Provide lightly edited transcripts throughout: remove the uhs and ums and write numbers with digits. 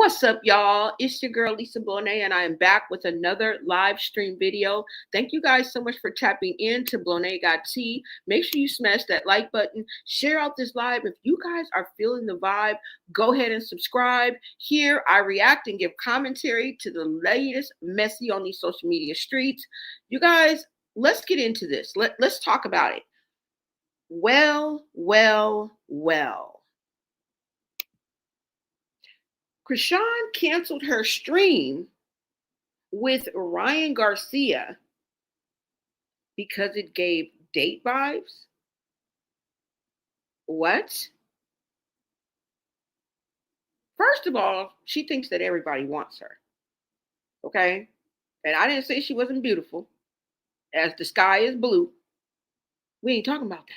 What's up, y'all? It's your girl Lisa Bonet, and I am back with another live stream video. Thank you guys so much for tapping in to Bonet Got Tea. Make sure you smash that like button, share out this live. If you guys are feeling the vibe, go ahead and subscribe. Here, I react and give commentary to the latest messy on these social media streets. You guys, let's get into this. Let's talk about it. Well. Chrisean canceled her stream with Ryan Garcia because it gave date vibes. What? First of all, she thinks that everybody wants her. Okay? And I didn't say she wasn't beautiful. As the sky is blue. We ain't talking about that.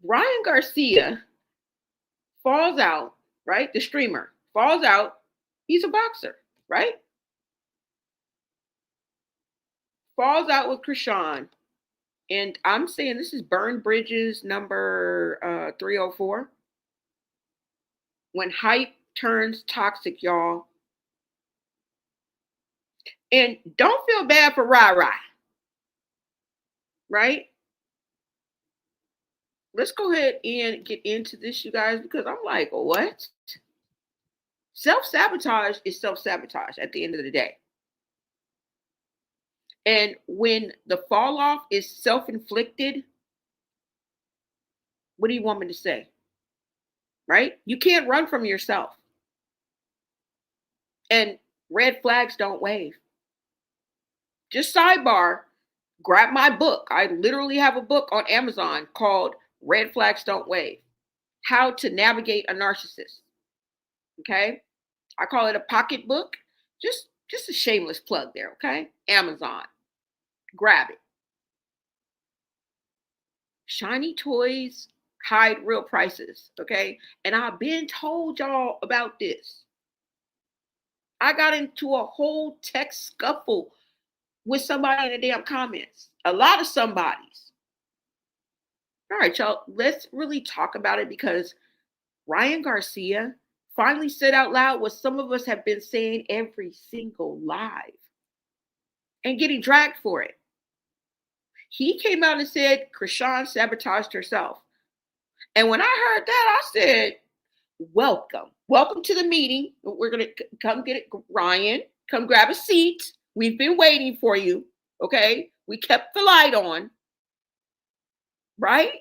Ryan Garcia falls out, right? The streamer falls out. He's a boxer, right? Falls out with Chrisean. And I'm saying this is Burn Bridges number 304. When hype turns toxic, y'all. And don't feel bad for Rah, right? Let's go ahead and get into this, you guys, because I'm like, what? Self-sabotage is self-sabotage at the end of the day. And when the fall off is self-inflicted, what do you want me to say? Right? You can't run from yourself. And red flags don't wave. Just sidebar, grab my book. I literally have a book on Amazon called Red Flags Don't Wave. How to Navigate a Narcissist. Okay? I call it a pocket book. Just a shameless plug there, okay? Amazon. Grab it. Shiny toys hide real prices, okay? And I've been told y'all about this. I got into a whole text scuffle with somebody in the damn comments. A lot of somebodies. All right, y'all, let's really talk about it because Ryan Garcia finally said out loud what some of us have been saying every single live and getting dragged for it. He came out and said Chrisean sabotaged herself. And when I heard that, I said, welcome. Welcome to the meeting. We're going to come get it. Ryan, come grab a seat. We've been waiting for you. Okay? We kept the light on. Right?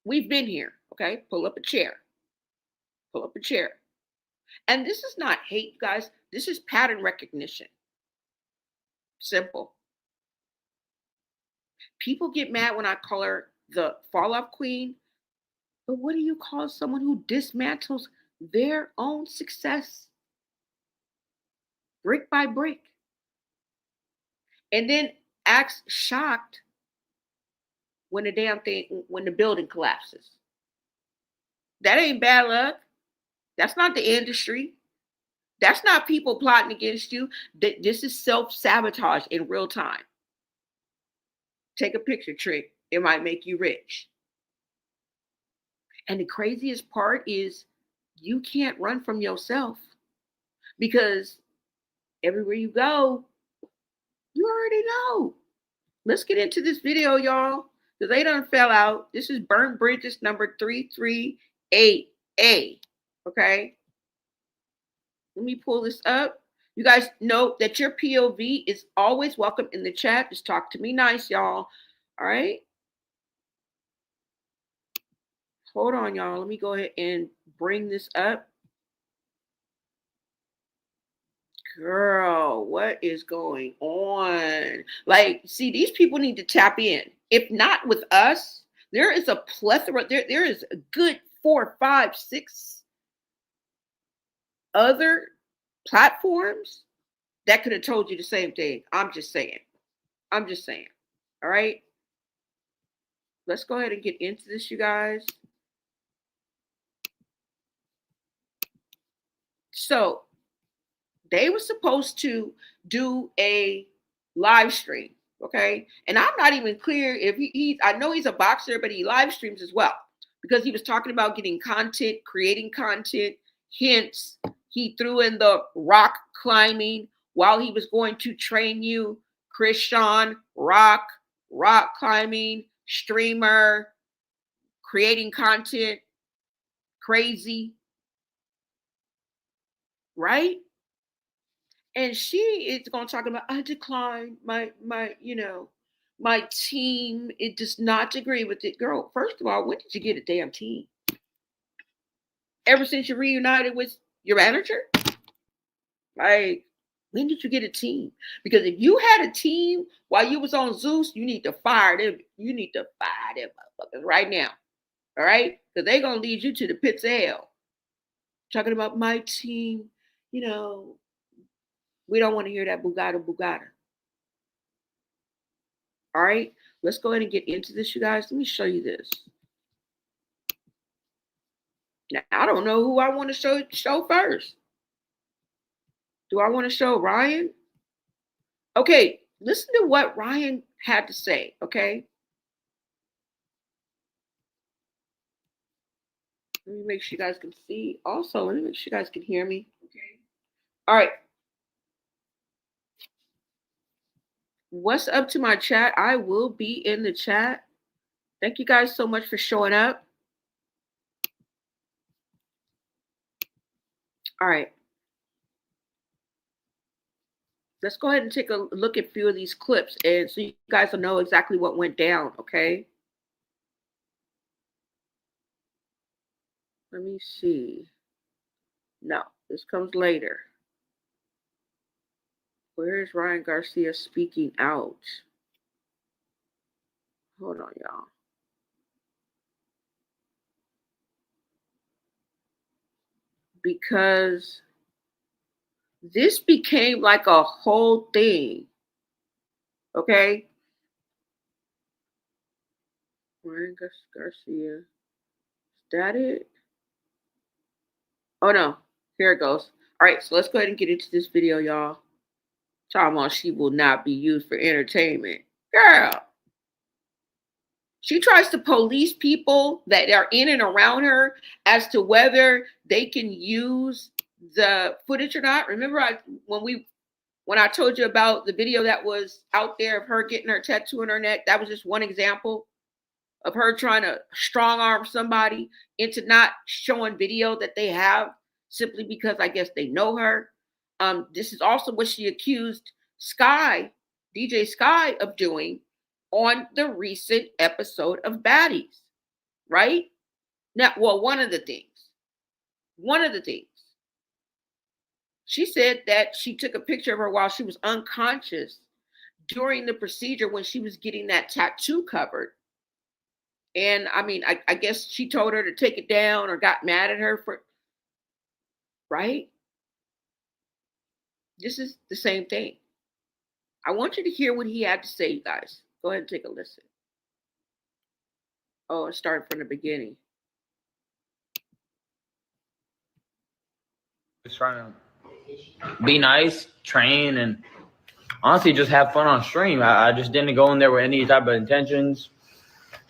We've been here. Okay? Pull up a chair. Pull up a chair. And this is not hate, guys. This is pattern recognition. Simple. People get mad when I call her the fall off queen. But what do you call someone who dismantles their own success? Brick by brick. And then acts shocked when when the building collapses. That ain't bad luck. That's not the industry. That's not people plotting against you. This is self-sabotage in real time. Take a picture trick. It might make you rich. And the craziest part is you can't run from yourself because everywhere you go, you already know. Let's get into this video, y'all, because they done fell out. This is Burnt Bridges number 338A. Okay? Let me pull this up. You guys know that your POV is always welcome in the chat. Just talk to me nice, y'all. All right? Hold on, y'all. Let me go ahead and bring this up. Girl, what is going on? Like, see, these people need to tap in. If not with us, there is a plethora. There is a good 4, 5, 6 other platforms that could have told you the same thing. I'm just saying. All right. Let's go ahead and get into this, you guys. So they were supposed to do a live stream. Okay. And I'm not even clear if I know he's a boxer, but he live streams as well. because he was talking about getting content, creating content. Hence, he threw in the rock climbing while he was going to train you. Chrisean, rock climbing, streamer, creating content, crazy, right? And she is going to talk about, I declined my team. It does not agree with it. Girl, first of all, when did you get a damn team? Ever since you reunited with your manager? Like, when did you get a team? Because if you had a team while you was on Zeus, you need to fire them. You need to fire them motherfuckers right now. All right? Because they're going to lead you to the pits of hell. Talking about my team, we don't want to hear that Bugatti. All right? Let's go ahead and get into this, you guys. Let me show you this. Now, I don't know who I want to show first. Do I want to show Ryan? Okay, listen to what Ryan had to say, okay? Let me make sure you guys can see. Also, let me make sure you guys can hear me. Okay. All right. What's up to my chat? I will be in the chat. Thank you guys so much for showing up. All right. Let's go ahead and take a look at a few of these clips, and so you guys will know exactly what went down, okay? Let me see. No, this comes later. Where is Ryan Garcia speaking out? Hold on, y'all. Because this became like a whole thing. Okay? Ryan Garcia. Is that it? Oh no. Here it goes. All right, so let's go ahead and get into this video, y'all. Talking about she will not be used for entertainment. Girl. She tries to police people that are in and around her as to whether they can use the footage or not. Remember when I told you about the video that was out there of her getting her tattoo on her neck? That was just one example of her trying to strong arm somebody into not showing video that they have simply because I guess they know her. This is also what she accused DJ Sky, of doing on the recent episode of Baddies, right? Now, well, one of the things. She said that she took a picture of her while she was unconscious during the procedure when she was getting that tattoo covered. And I mean, I guess she told her to take it down or got mad at her for, right? This is the same thing. I want you to hear what he had to say, you guys. Go ahead and take a listen. Oh, it started from the beginning. Just trying to be nice, train, and honestly just have fun on stream. I just didn't go in there with any type of intentions,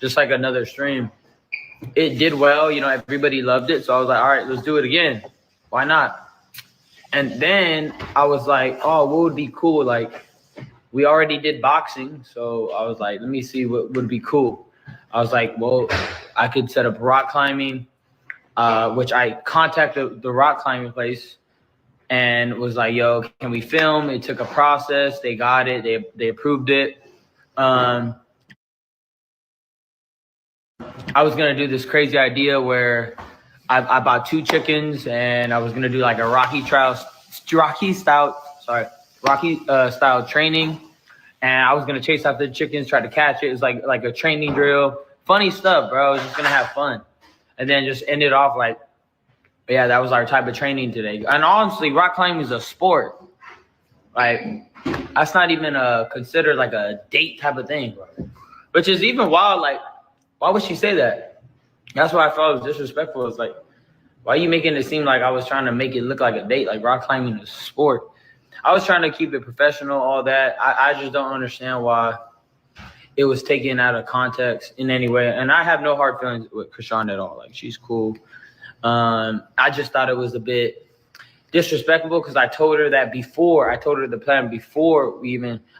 just like another stream. It did well, everybody loved it. So I was like, all right, let's do it again. Why not? And then I was like, oh, what would be cool? Like, we already did boxing. So I was like, let me see what would be cool. I was like, well, I could set up rock climbing, which I contacted the rock climbing place and was like, yo, can we film? It took a process. They got it. They approved it. I was going to do this crazy idea where I bought 2 chickens and I was going to do like a Rocky style training. And I was going to chase after the chickens, try to catch it. It was like a training drill. Funny stuff, bro. I was just going to have fun. And then just ended off like, yeah, that was our type of training today. And honestly, rock climbing is a sport. Like, that's not even considered like a date type of thing. Which is even wild. Like, why would she say that? That's why I felt it was disrespectful. It's like, why are you making it seem like I was trying to make it look like a date? Like, rock climbing is a sport. I was trying to keep it professional, all that. I just don't understand why it was taken out of context in any way. And I have no hard feelings with Chrisean at all. Like, she's cool. I just thought it was a bit disrespectful because I told her that before. I told her the plan before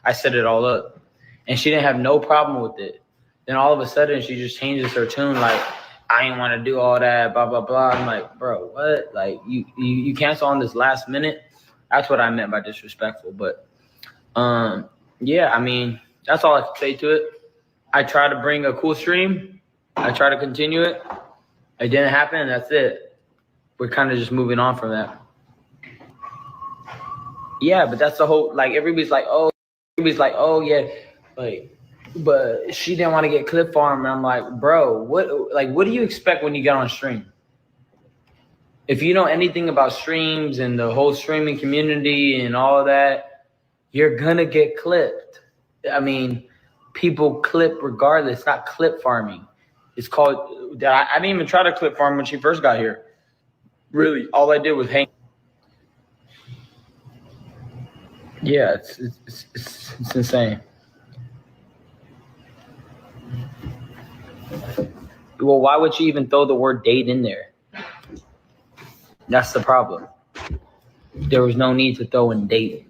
I set it all up. And she didn't have no problem with it. Then all of a sudden, she just changes her tune. Like, I didn't want to do all that, blah, blah, blah. I'm like, bro, what? Like, you cancel on this last minute? That's what I meant by disrespectful. But, yeah, I mean, that's all I can say to it. I try to bring a cool stream. I try to continue it. It didn't happen. That's it. We're kind of just moving on from that. Yeah, but that's the whole, like, everybody's like, oh, yeah, like, but she didn't want to get clip farm. And I'm like, bro, what do you expect when you get on stream? If you know anything about streams and the whole streaming community and all of that, you're gonna get clipped. I mean, people clip regardless, not clip farming. It's called, I didn't even try to clip farm when she first got here. Really, all I did was hang. Yeah, it's insane. Well, why would you even throw the word date in there? That's the problem. There was no need to throw in date.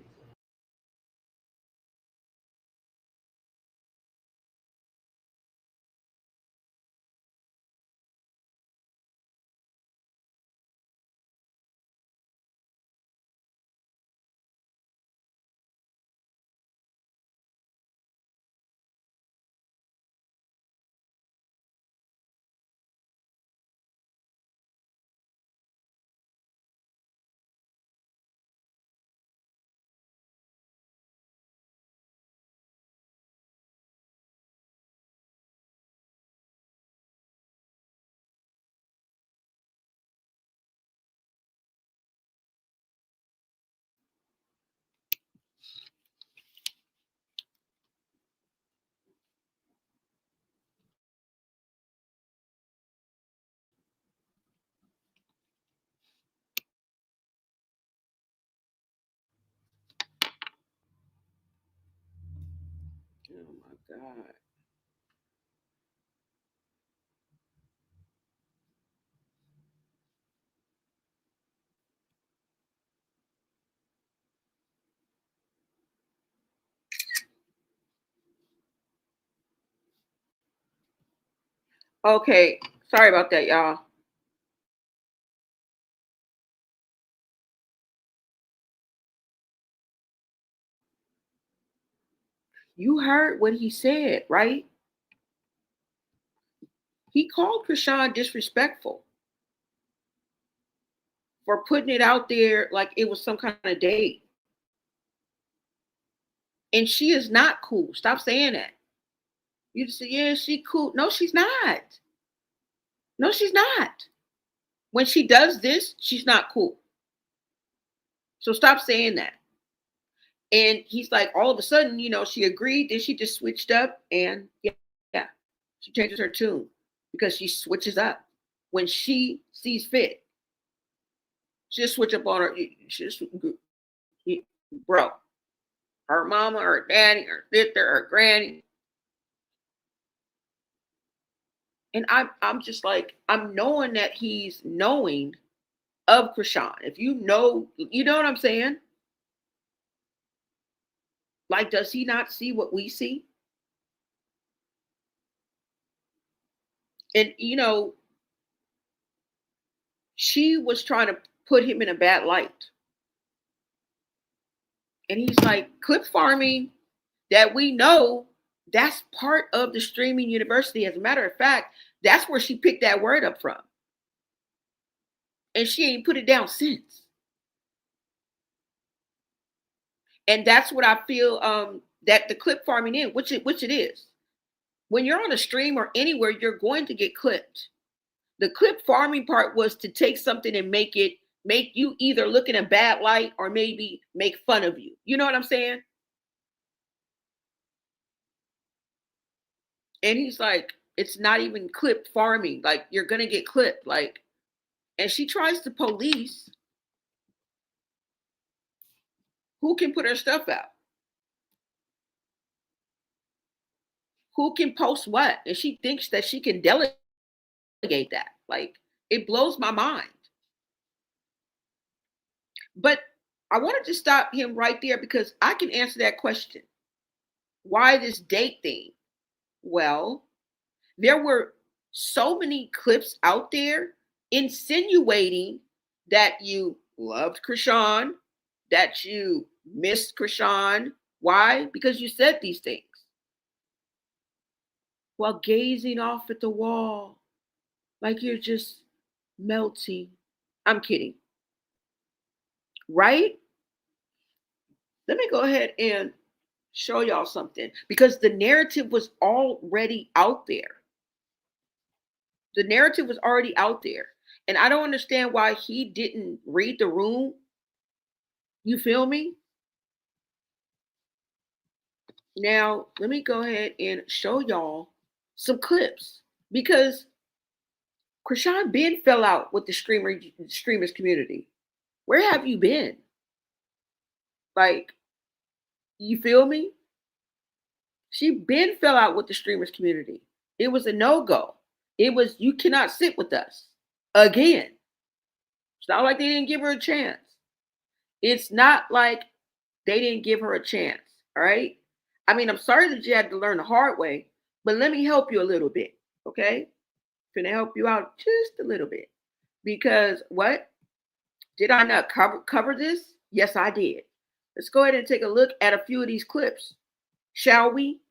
Oh my God. Okay, sorry about that, y'all. You heard what he said, right? He called Chrisean disrespectful for putting it out there like it was some kind of date. And she is not cool. Stop saying that. You just say, yeah, she cool. No, she's not. No, she's not. When she does this, she's not cool. So stop saying that. And he's like, all of a sudden, she agreed. Then she just switched up, and yeah, she changes her tune because she switches up when she sees fit. She just switch up on her. She just, bro, her mama, her daddy, her sister, her granny. And I'm just like, I'm knowing that he's knowing of Chrisean. If you know what I'm saying? Like, does he not see what we see? And she was trying to put him in a bad light. And he's like, clip farming that we know, that's part of the streaming university. As a matter of fact, that's where she picked that word up from. And she ain't put it down since. And that's what I feel that the clip farming is, which it is. When you're on a stream or anywhere, you're going to get clipped. The clip farming part was to take something and make you either look in a bad light or maybe make fun of you. You know what I'm saying? And he's like, it's not even clip farming. Like, you're gonna get clipped. Like, and she tries to police who can put her stuff out. who can post what, and she thinks that she can delegate that. Like, it blows my mind. But I wanted to stop him right there because I can answer that question. Why this date thing? Well, there were so many clips out there insinuating that you loved Chrisean, that you missed Chrisean. Why? Because you said these things while gazing off at the wall like you're just melting. I'm kidding, right? Let me go ahead and show y'all something because the narrative was already out there. The narrative was already out there. And I don't understand why he didn't read the room. You feel me? Now, let me go ahead and show y'all some clips because Chrisean Ben fell out with the streamers community. Where have you been? Like, you feel me? She been fell out with the streamers community. It was a no-go. It was you cannot sit with us again. It's not like they didn't give her a chance. It's not like they didn't give her a chance. All right. I mean, I'm sorry that you had to learn the hard way, but let me help you a little bit. Okay. I'm gonna help you out just a little bit. Because what? Did I not cover this? Yes, I did. Let's go ahead and take a look at a few of these clips, shall we?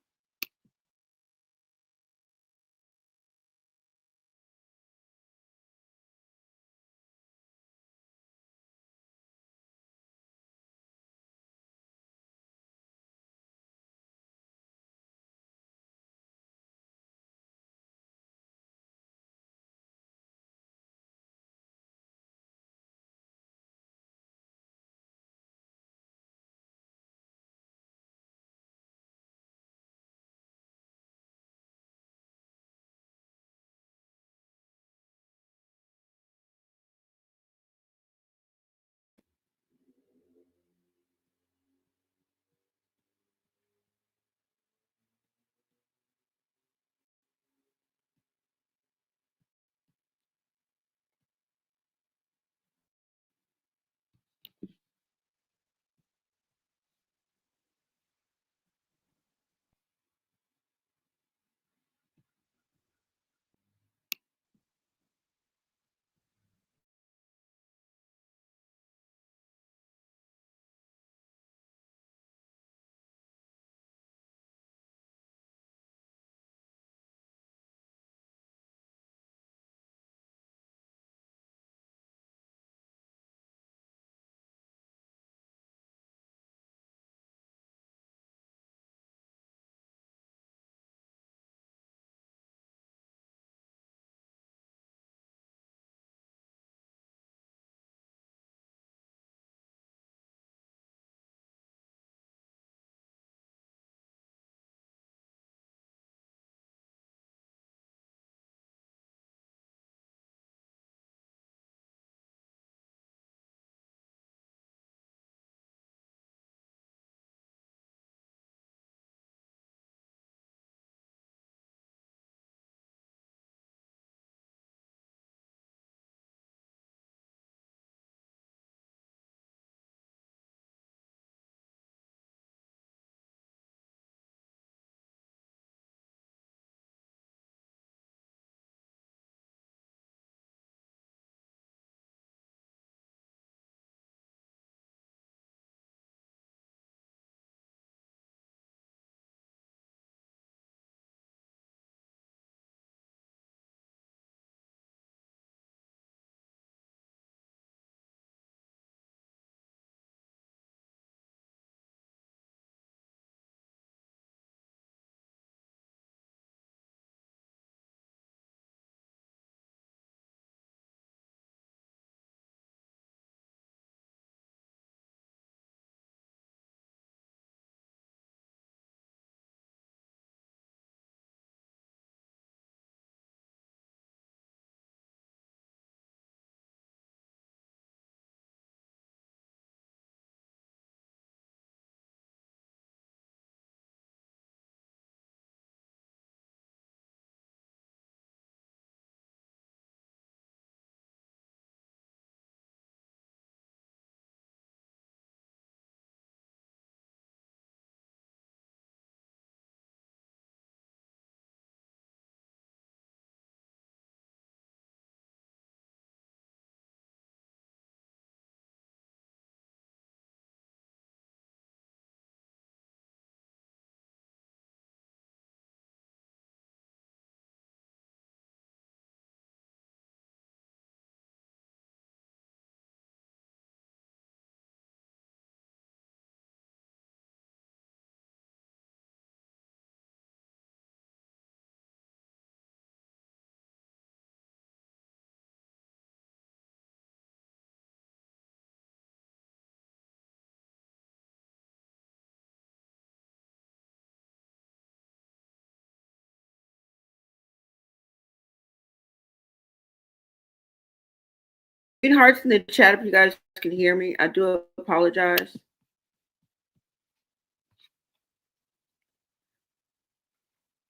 Green hearts in the chat if you guys can hear me. I do apologize.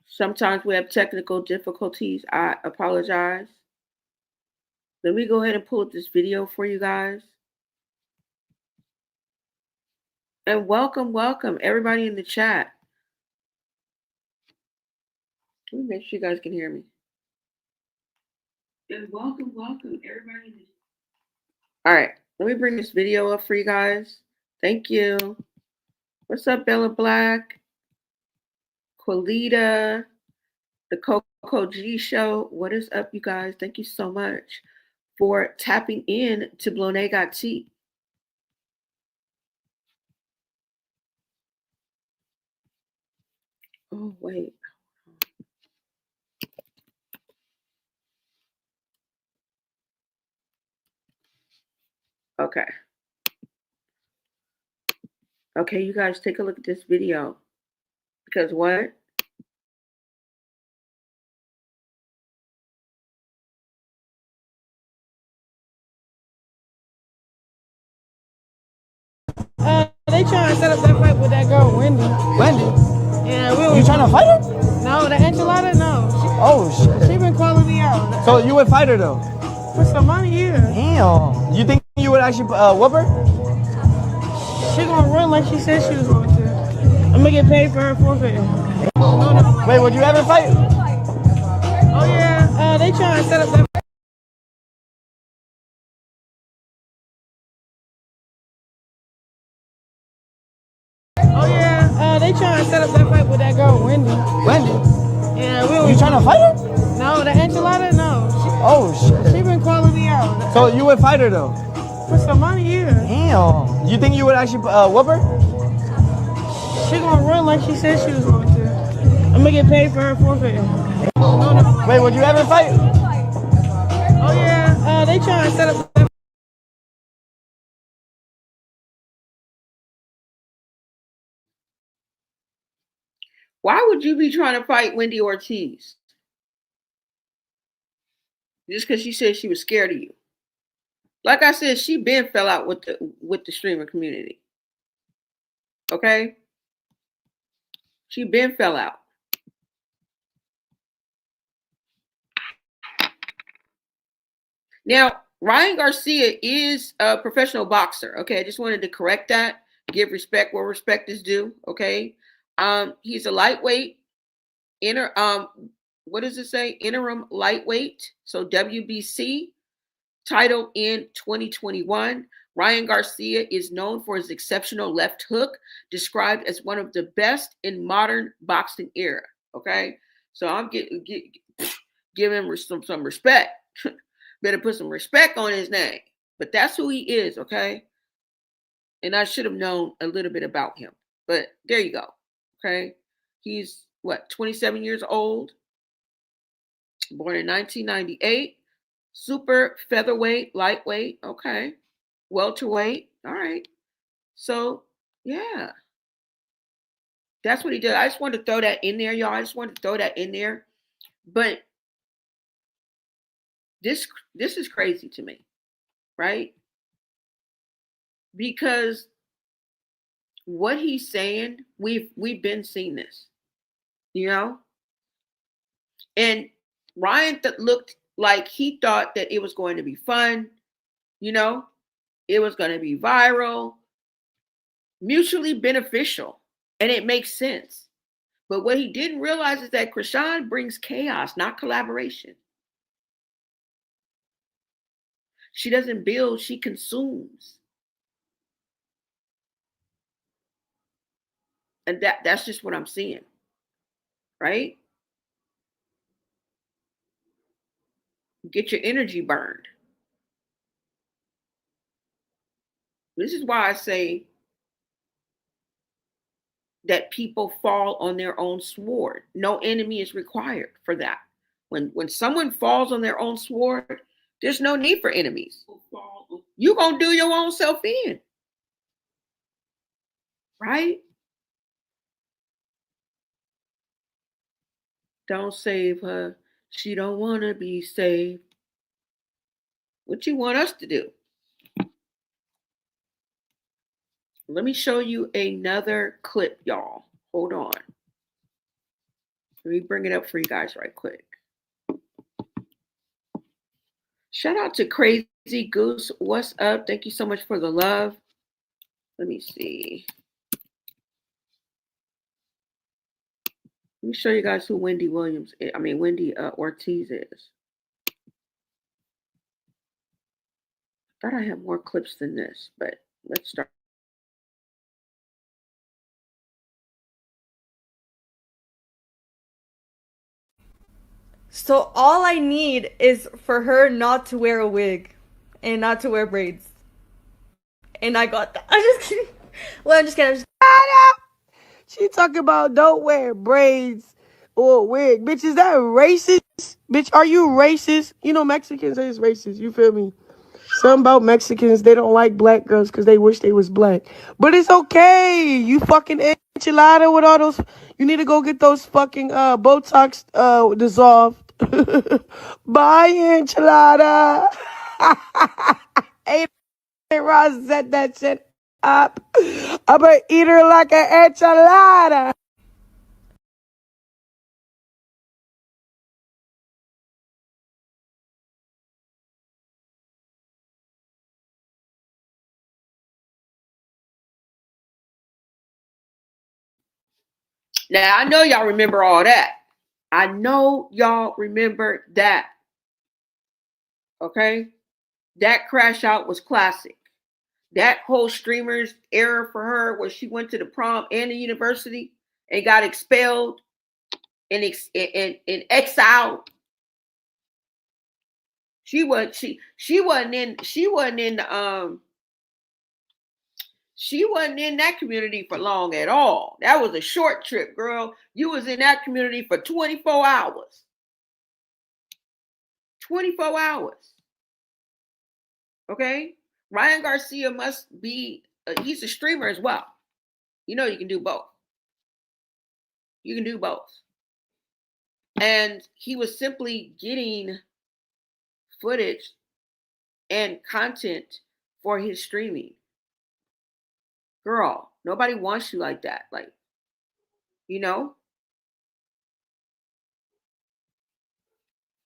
Sometimes we have technical difficulties. I apologize. Let me go ahead and pull up this video for you guys. And welcome, everybody in the chat. Let me make sure you guys can hear me. And welcome, everybody in the chat. All right, let me bring this video up for you guys. Thank you. What's up, Bella Black? Quilita, the Coco G Show. What is up, you guys? Thank you so much for tapping in to Blone Got Tea. Oh, wait. Okay. Okay, you guys take a look at this video. Because what? They trying to set up that fight with that girl, Wendy. Wendy? Yeah, You trying to fight her? No, the enchilada, no. Oh, shit. She been calling me out. So you would fight her, though? For some money, yeah. Damn. You think you would actually whoop her? She gonna run like she said she was going to. I'm gonna get paid for her forfeit. No. Wait, would you ever fight? Oh, yeah. They trying to set up that fight. Oh, yeah. They trying to set up that fight with that girl, Wendy. Wendy? Yeah, You trying to fight her? No, the enchilada, no. Oh, shit. She been calling me out. So you would fight her, though? For some money, yeah. Damn. You think you would actually whoop her? She gonna run like she said she was going to. I'm gonna get paid for her forfeit. No. Wait, would you ever fight? Oh, yeah. They trying to set up that. Why would you be trying to fight Wendy Ortiz? Just because she said she was scared of you. Like I said, she been fell out with the streamer community. Okay? She been fell out. Now, Ryan Garcia is a professional boxer. Okay, I just wanted to correct that. Give respect where respect is due. Okay, he's a lightweight. What does it say? Interim lightweight. So WBC title in 2021. Ryan Garcia is known for his exceptional left hook, described as one of the best in modern boxing era. Okay, so I'm give him some respect. Better put some respect on his name. But that's who he is, okay? And I should have known a little bit about him. But there you go. Okay? He's 27 years old. Born in 1998. Super featherweight, lightweight, okay. Welterweight. All right. So, yeah. That's what he did. I just wanted to throw that in there, y'all. I just wanted to throw that in there. But this is crazy to me, right? Because what he's saying, we've been seeing this, you know? And Ryan looked like he thought that it was going to be fun, you know? It was going to be viral, mutually beneficial, and it makes sense. But what he didn't realize is that Chrisean brings chaos, not collaboration. She doesn't build, she consumes. And that's just what I'm seeing. Right? Get your energy burned. This is why I say that people fall on their own sword. No enemy is required for that. When someone falls on their own sword, there's no need for enemies. You're going to do your own self in. Right? Don't save her. She don't want to be saved. What you want us to do? Let me show you another clip, y'all. Hold on. Let me bring it up for you guys right quick. Shout out to Crazy Goose. What's up? Thank you so much for the love. Let me see. Let me show you guys who Wendy Ortiz is. Thought I had more clips than this, but let's start. So all I need is for her not to wear a wig and not to wear braids. And I got that. I'm just kidding. Well, I'm just kidding. She talking about don't wear braids or wig. Bitch, is that racist? Bitch, are you racist? You know Mexicans is racist. You feel me? Something about Mexicans, they don't like black girls because they wish they was black. But it's okay. You fucking enchilada with all those. You need to go get those fucking Botox dissolved. Bye, enchilada. Hey, Ross set that shit up. I'm gonna eat her like an enchilada. Now, I know y'all remember all that. I know y'all remember that. Okay? That crash out was classic. That whole streamers era for her where she went to the prom and the university and got expelled and exiled. She wasn't in that community for long at all. That was a short trip, girl. You was in that community for 24 hours. 24 hours. Okay? Ryan Garcia must be, he's a streamer as well. You know you can do both. You can do both. And he was simply getting footage and content for his streaming. Girl, nobody wants you like that. Like, you know?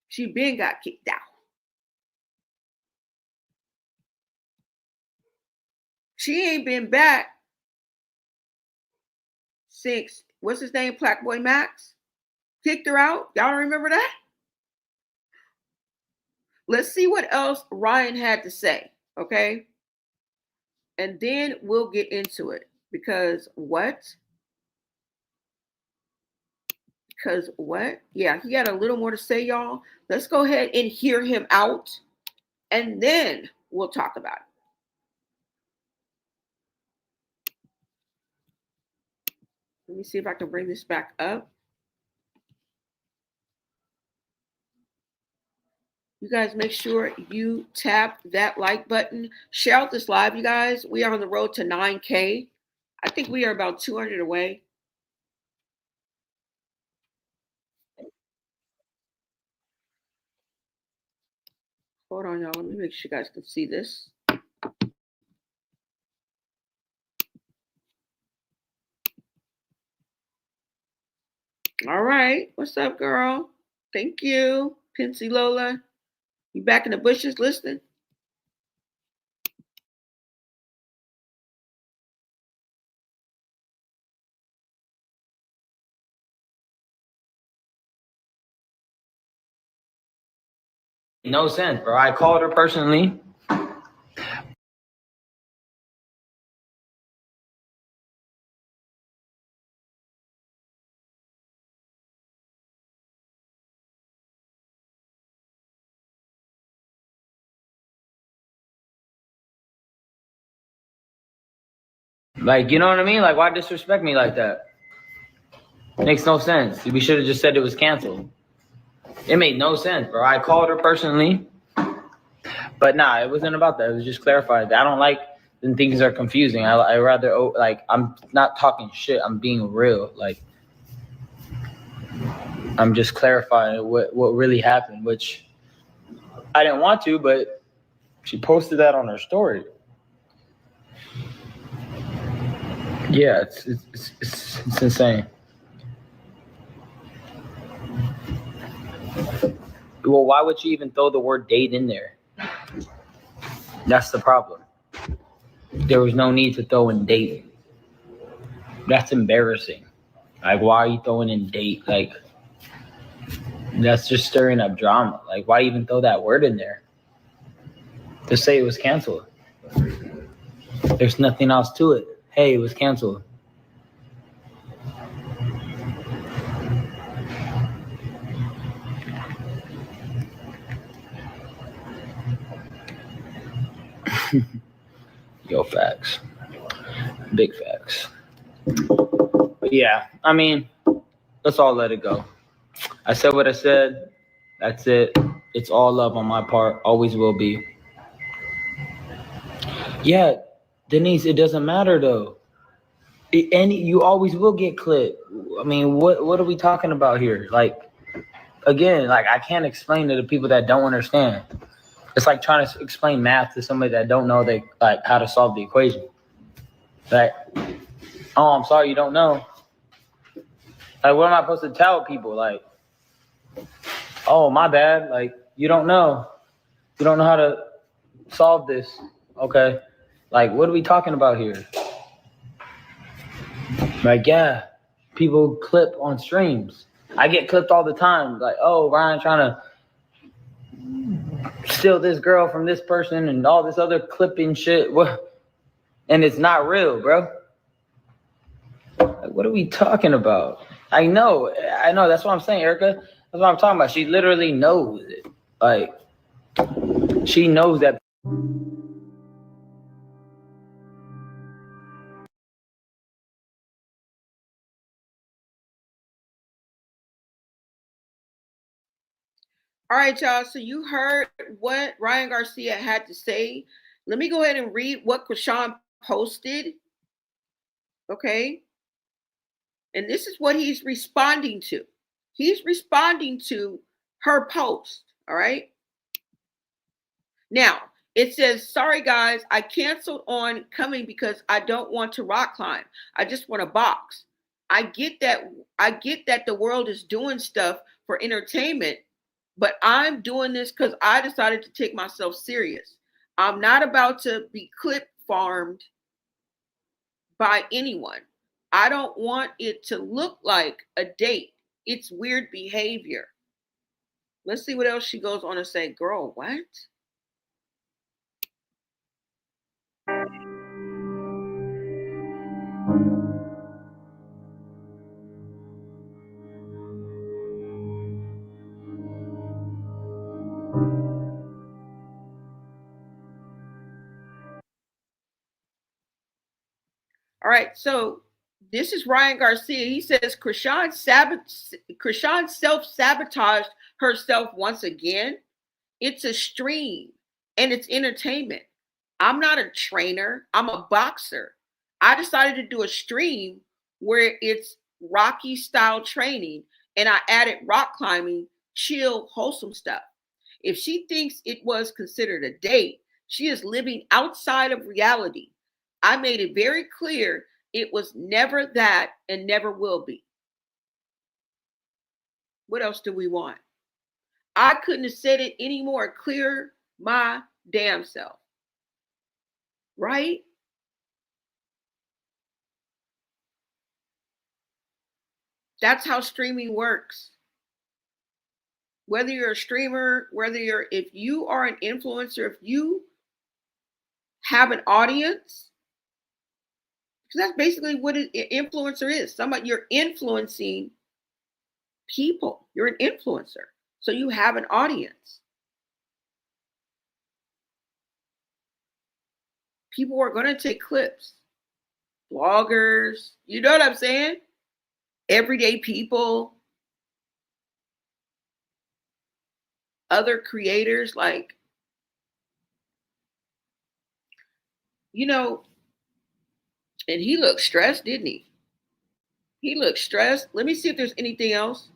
She been got kicked out. She ain't been back since, what's his name, Black Boy Max? Kicked her out. Y'all remember that? Let's see what else Ryan had to say, okay? And then we'll get into it. Because what? Yeah, he had a little more to say, y'all. Let's go ahead and hear him out. And then we'll talk about it. Let me see if I can bring this back up. You guys make sure you tap that like button. Share out this live, you guys. We are on the road to 9K. I think we are about 200 away. Hold on, y'all. Let me make sure you guys can see this. All right. What's up, girl? Thank you. Pincy Lola. You back in the bushes listening? No sense, bro. I called her personally. Like, you know what I mean? Like, why disrespect me like that? Makes no sense. We should have just said it was canceled. It made no sense, bro. I called her personally. But nah, it wasn't about that. It was just clarified. I don't like when things are confusing. I rather, like, I'm not talking shit. I'm being real. Like, I'm just clarifying what really happened, which I didn't want to, but She posted that on her story. Yeah, it's insane. Well, why would you even throw the word date in there? That's the problem. There was no need to throw in date. That's embarrassing. Like, why are you throwing in date? Like, that's just stirring up drama. Like, why even throw that word in there? To say it was canceled. There's nothing else to it. Hey, it was canceled. Yo, facts. Big facts. But yeah, I mean, let's all let it go. I said what I said. That's it. It's all love on my part. Always will be. Yeah, Denise, it doesn't matter though. And you always will get clipped. I mean, what are we talking about here? Like, again, like I can't explain to the people that don't understand. It's like trying to explain math to somebody that don't know like how to solve the equation. Like, oh, I'm sorry, you don't know. Like, what am I supposed to tell people? Like, oh, my bad. Like, you don't know. You don't know how to solve this. Okay. Like, what are we talking about here? Like, yeah, people clip on streams. I get clipped all the time. Like, oh, Ryan trying to steal this girl from this person and all this other clipping shit. What? And it's not real, bro. Like, what are we talking about? I know. That's what I'm saying, Erica. That's what I'm talking about. She literally knows it. Like, she knows that. All right, y'all. So you heard what Ryan Garcia had to say. Let me go ahead and read what Chrisean posted. Okay. And this is what he's responding to. He's responding to her post. All right. Now, it says, sorry guys, I canceled on coming because I don't want to rock climb. I just want to box. I get that the world is doing stuff for entertainment, but I'm doing this because I decided to take myself serious. I'm not about to be clip farmed by anyone. I don't want it to look like a date. It's weird behavior. Let's see what else she goes on to say. Girl, what? All right, so this is Ryan Garcia. He says Chrisean self-sabotaged herself once again. It's a stream and it's entertainment. I'm not a trainer, I'm a boxer. I decided to do a stream where it's Rocky style training and I added rock climbing, chill, wholesome stuff. If she thinks it was considered a date, she is living outside of reality. I made it very clear it was never that and never will be. What else do we want? I couldn't have said it any more clear my damn self. Right? That's how streaming works. Whether you're a streamer, if you are an influencer, if you have an audience, because that's basically what an influencer is. You're influencing people. You're an influencer. So you have an audience. People are going to take clips. Bloggers, you know what I'm saying? Everyday people, other creators, like, and he looked stressed, didn't he? He looked stressed. Let me see if there's anything else.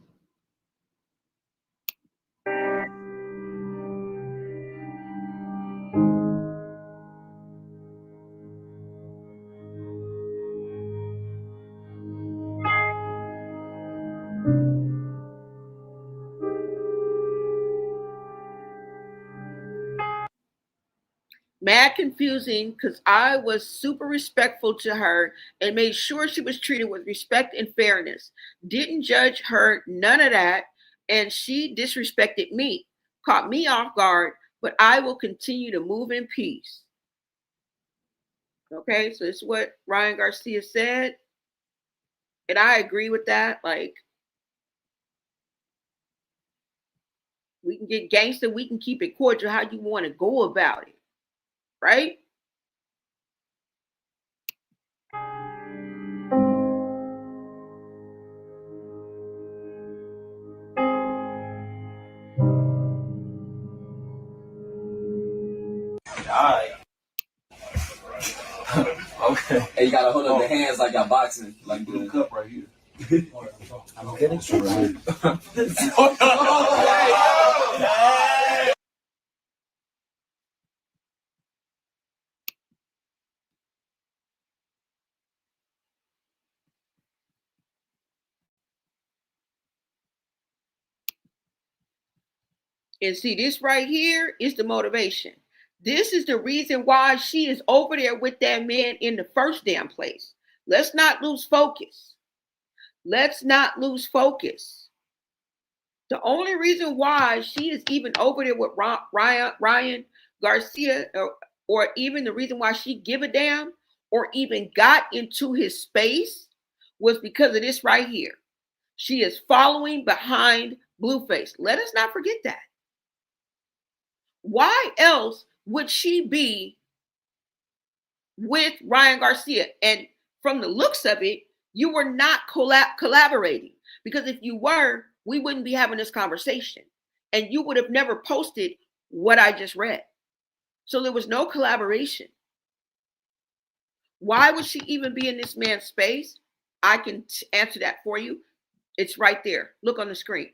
Mad confusing because I was super respectful to her and made sure she was treated with respect and fairness. Didn't judge her, none of that. And she disrespected me, caught me off guard, but I will continue to move in peace. Okay, so this is what Ryan Garcia said. And I agree with that. Like, we can get gangster, we can keep it cordial how you want to go about it, right? Alright. Okay. Hey, you gotta hold up the hands like y'all boxing. Like the cup right here. I'm getting straight. And see, this right here is the motivation. This is the reason why she is over there with that man in the first damn place. Let's not lose focus. Let's not lose focus. The only reason why she is even over there with Ryan Garcia, or even the reason why she give a damn or even got into his space was because of this right here. She is following behind Blueface. Let us not forget that. Why else would she be with Ryan Garcia? And from the looks of it, you were not collaborating, because if you were, we wouldn't be having this conversation, and you would have never posted what I just read. So there was no collaboration. Why would she even be in this man's space? I can answer that for you. It's right there. Look on the screen.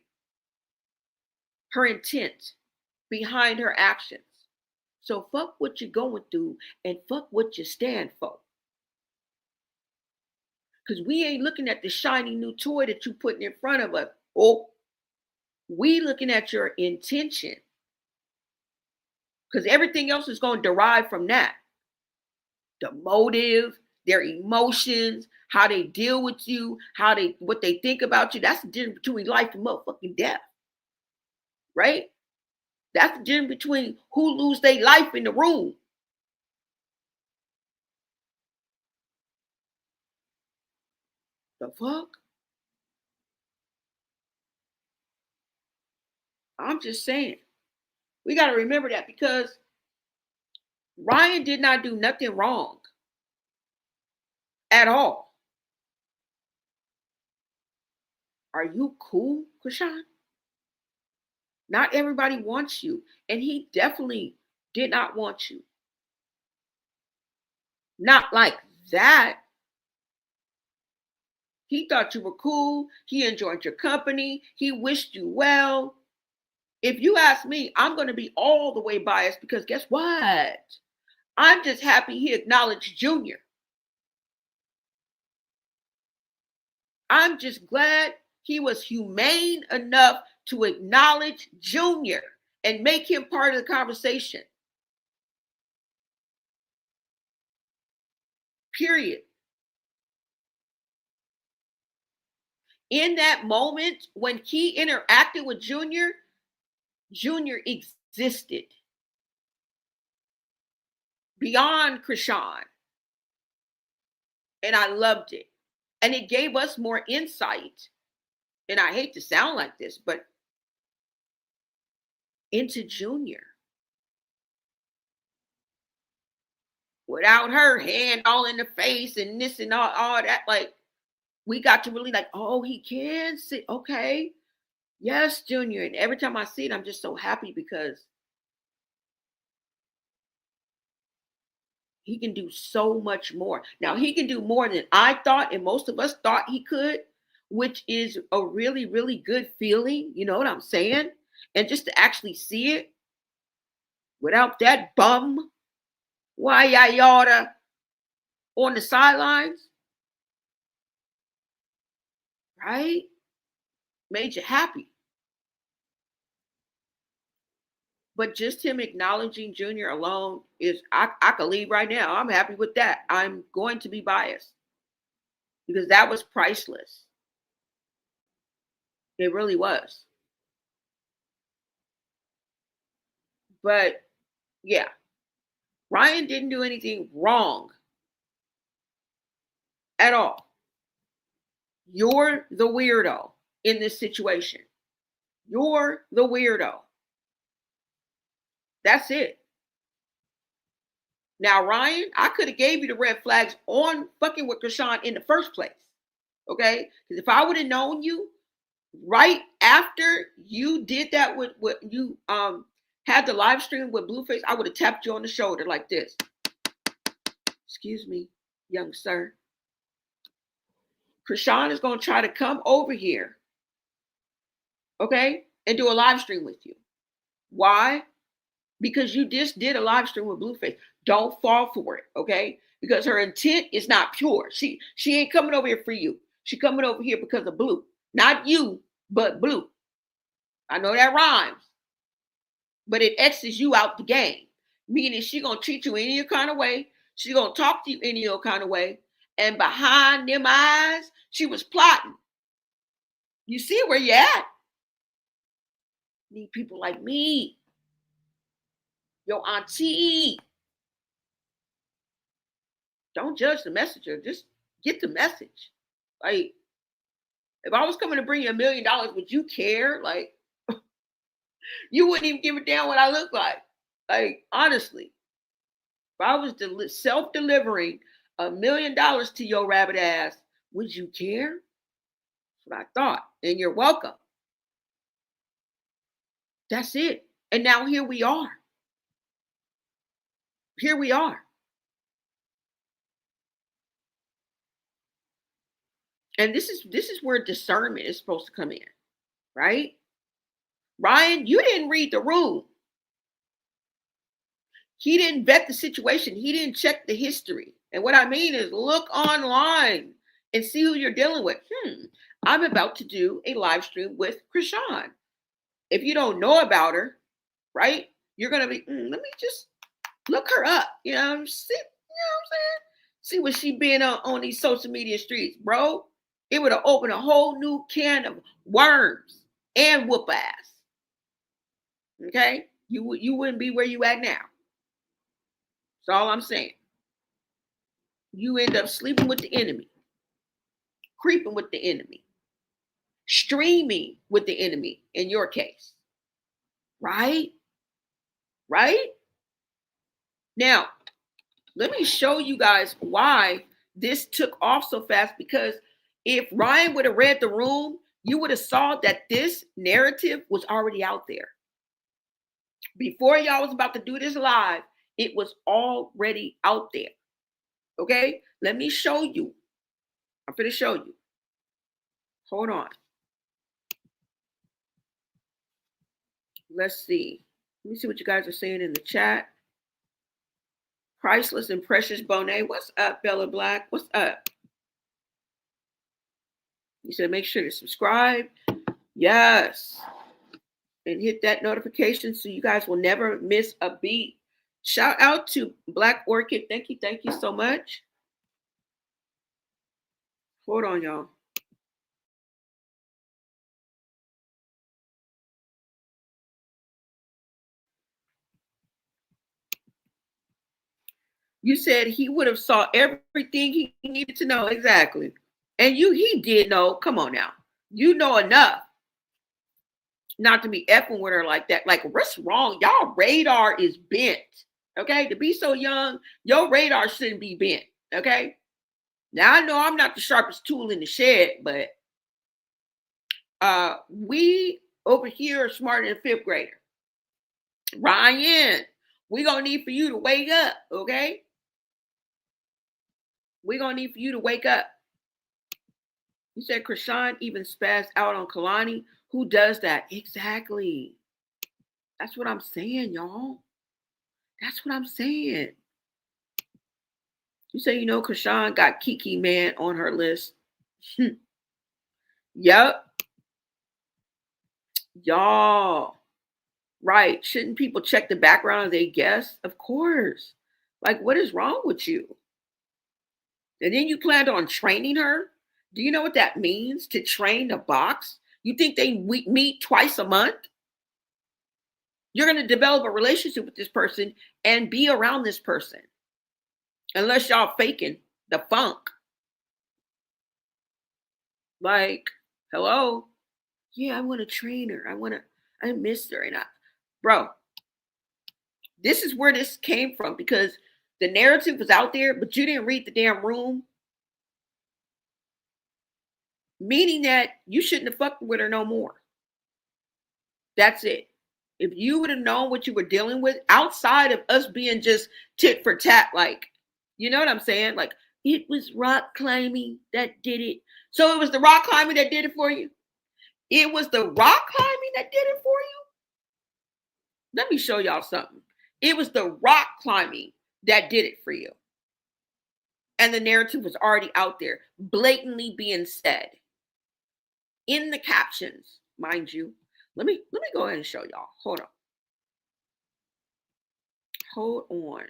Her intent behind her actions. So fuck what you're going through and fuck what you stand for. Because we ain't looking at the shiny new toy that you putting in front of us. Oh, we looking at your intention. Because everything else is going to derive from that. The motive, their emotions, how they deal with you, what they think about you. That's the difference between life and motherfucking death. Right? That's the difference between who lose their life in the room. The fuck? I'm just saying. We got to remember that, because Ryan did not do nothing wrong at all. Are you cool, Chrisean? Not everybody wants you. And he definitely did not want you. Not like that. He thought you were cool. He enjoyed your company. He wished you well. If you ask me, I'm going to be all the way biased, because guess what? I'm just happy he acknowledged Junior. I'm just glad he was humane enough to acknowledge Junior and make him part of the conversation. Period. In that moment when he interacted with Junior, Junior existed beyond Chrisean. And I loved it. And it gave us more insight. And I hate to sound like this, but into Junior. Without her hand all in the face and this and all that, like, we got to really like, oh, he can sit. Okay. Yes, Junior. And every time I see it, I'm just so happy, because he can do so much more. Now, he can do more than I thought, and most of us thought he could, which is a really, really good feeling. You know what I'm saying? And just to actually see it without that bum, why yada on the sidelines, right? Made you happy. But just him acknowledging Junior alone is, I could leave right now. I'm happy with that. I'm going to be biased because that was priceless. It really was. But yeah, Ryan didn't do anything wrong at all. You're the weirdo in this situation. You're the weirdo. That's it. Now, Ryan, I could have gave you the red flags on fucking with Chrisean in the first place. Okay? Because if I would have known you right after you did that with what you had the live stream with Blueface, I would have tapped you on the shoulder like this. Excuse me, young sir. Chrisean is going to try to come over here, okay, and do a live stream with you. Why? Because you just did a live stream with Blueface. Don't fall for it, okay? Because her intent is not pure. She ain't coming over here for you. She coming over here because of Blue. Not you, but Blue. I know that rhymes. But it X's you out the game. Meaning she going to treat you any kind of way. She going to talk to you any kind of way. And behind them eyes, she was plotting. You see where you at? Need people like me. Your auntie. Don't judge the messenger. Just get the message. Like, if I was coming to bring you $1 million, would you care? Like, you wouldn't even give a damn what I look like. Like, honestly. If I was self-delivering $1 million to your rabbit ass, would you care? That's what I thought. And you're welcome. That's it. And now here we are. Here we are. And this is where discernment is supposed to come in, right? Ryan, you didn't read the room. He didn't vet the situation. He didn't check the history. And what I mean is look online and see who you're dealing with. I'm about to do a live stream with Chrisean. If you don't know about her, right, you're going to be, let me just look her up. You know what I'm saying? See what she been on these social media streets, bro. It would have opened a whole new can of worms and whoop ass. Okay? You wouldn't be where you at now. That's all I'm saying. You end up sleeping with the enemy, creeping with the enemy, streaming with the enemy in your case. Right? Right? Now, let me show you guys why this took off so fast, because if Ryan would have read the room, you would have saw that this narrative was already out there. Before y'all was about to do this live, it was already out there. Okay? Let me show you. I'm going to show you. Hold on. Let's see. Let me see what you guys are saying in the chat. Priceless and Precious Bonet. What's up, Bella Black? What's up? You said make sure to subscribe. Yes. And hit that notification so you guys will never miss a beat. Shout out to Black Orchid. Thank you so much. Hold on, y'all. You said he would have saw everything he needed to know. Exactly. And he did know. Come on now. You know enough not to be effing with her like that. Like, what's wrong? Y'all radar is bent. Okay? To be so young, your radar shouldn't be bent. Okay? Now, I know I'm not the sharpest tool in the shed, but we over here are smarter than fifth grader. Ryan, we're going to need for you to wake up. Okay? We're going to need for you to wake up. You said Chrisean even spazzed out on Kalani. Who does that? Exactly. That's what I'm saying, y'all. That's what I'm saying. You say, Chrisean got Kiki Man on her list. Yup. Y'all. Right. Shouldn't people check the background of their guests? Of course. Like, what is wrong with you? And then you planned on training her? Do you know what that means to train the box? You think they meet twice a month? You're going to develop a relationship with this person and be around this person. Unless y'all faking the funk. Like, hello? Yeah, I want to train her. I miss her. Bro, this is where this came from because the narrative was out there, but you didn't read the damn room. Meaning that you shouldn't have fucked with her no more. That's it. If you would have known what you were dealing with outside of us being just tit for tat, like, you know what I'm saying? Like, it was rock climbing that did it. So it was the rock climbing that did it for you? It was the rock climbing that did it for you? Let me show y'all something. It was the rock climbing that did it for you. And the narrative was already out there, blatantly being said. In the captions, mind you. Let me go ahead and show y'all. Hold on.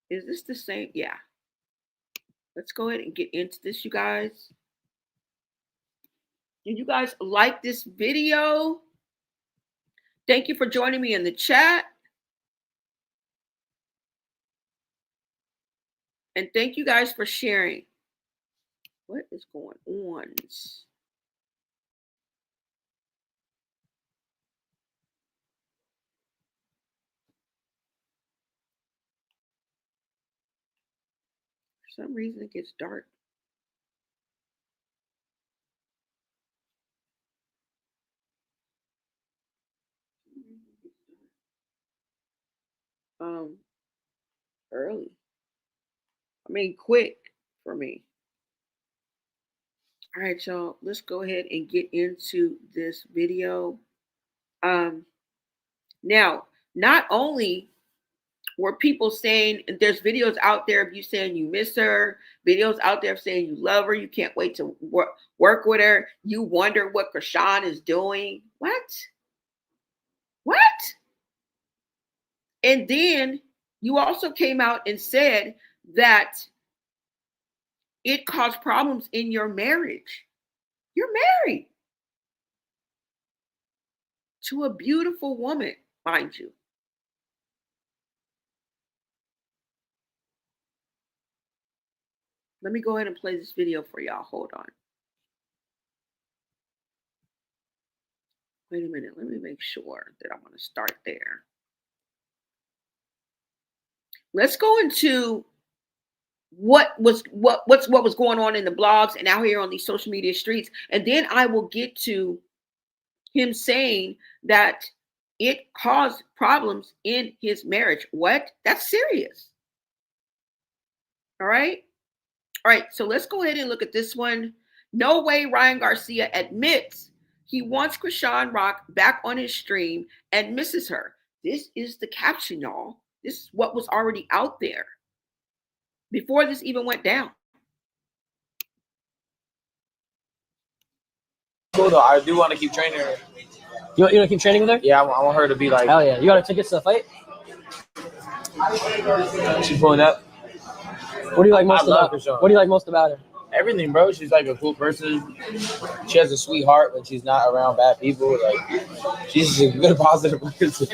Is this the same? Yeah. Let's go ahead and get into this, you guys. Did you guys like this video? Thank you for joining me in the chat. And thank you guys for sharing. What is going on? For some reason it gets dark. Early. I mean, quick for me. All right, y'all. Let's go ahead and get into this video. Now, not only were people saying there's videos out there of you saying you miss her, videos out there of saying you love her, you can't wait to work with her, you wonder what Chrisean is doing. What? And then you also came out and said that it caused problems in your marriage. You're married to a beautiful woman, mind you. Let me go ahead and play this video for y'all. Hold on. Wait a minute. Let me make sure that I'm going to start there. Let's go into what was going on in the blogs and out here on these social media streets, and then I will get to him saying that it caused problems in his marriage. What? That's serious. All right. So let's go ahead and look at this one. No way Ryan Garcia admits he wants Chrisean Rock back on his stream and misses her. This is the caption, y'all. This is what was already out there before this even went down. Cool though. I do want to keep training her. You want to keep training with her? Yeah, I want her to be like. Hell yeah. You got her tickets to the fight? She's pulling up. What do you like most about her? Chrisean. What do you like most about her? Everything, bro. She's like a cool person. She has a sweet heart when she's not around bad people. Like, she's a good, positive person.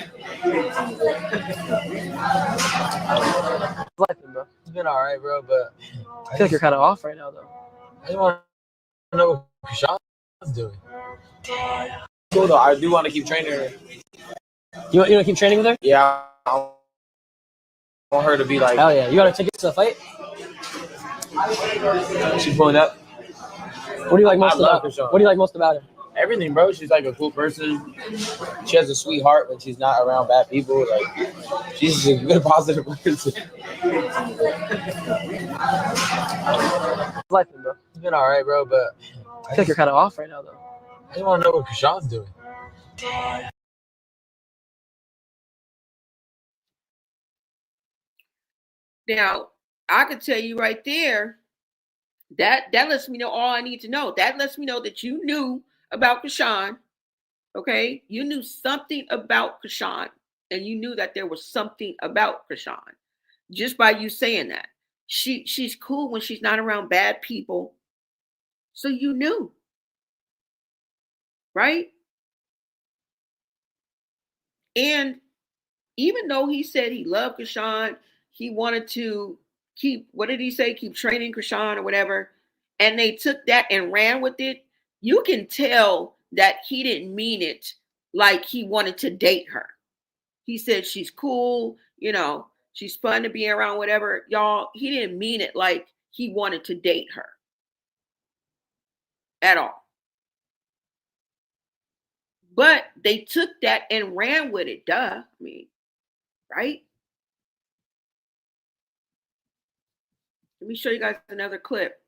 Life, bro. It's been all right, bro, but I feel like you're kind of off right now, though. I just want to know what Chrisean's doing. Cool though. I do want to keep training her. You want to keep training with her? Yeah, I want her to be like. Hell yeah. You got her tickets to the fight? She's pulling up. What do you like most about her? Chrisean. What do you like most about her? Everything, bro. She's like a cool person. She has a sweet heart when she's not around bad people. Like, she's a good, positive person. Life, bro. It's been all right, bro, but I feel like you're kind of off right now, though. I just want to know what Chrisean's doing. Now, I could tell you right there, that lets me know all I need to know. That lets me know that you knew about Chrisean Okay, you knew something about Chrisean, and you knew that there was something about Chrisean just by you saying that. She's cool when she's not around bad people. So you knew, right? And even though he said he loved Chrisean, he wanted to keep, what did he say? Keep training Chrisean or whatever. And they took that and ran with it. You can tell that he didn't mean it like he wanted to date her. He said she's cool, she's fun to be around, whatever. Y'all, he didn't mean it like he wanted to date her at all. But they took that and ran with it. Duh. I mean, right? Let me show you guys another clip.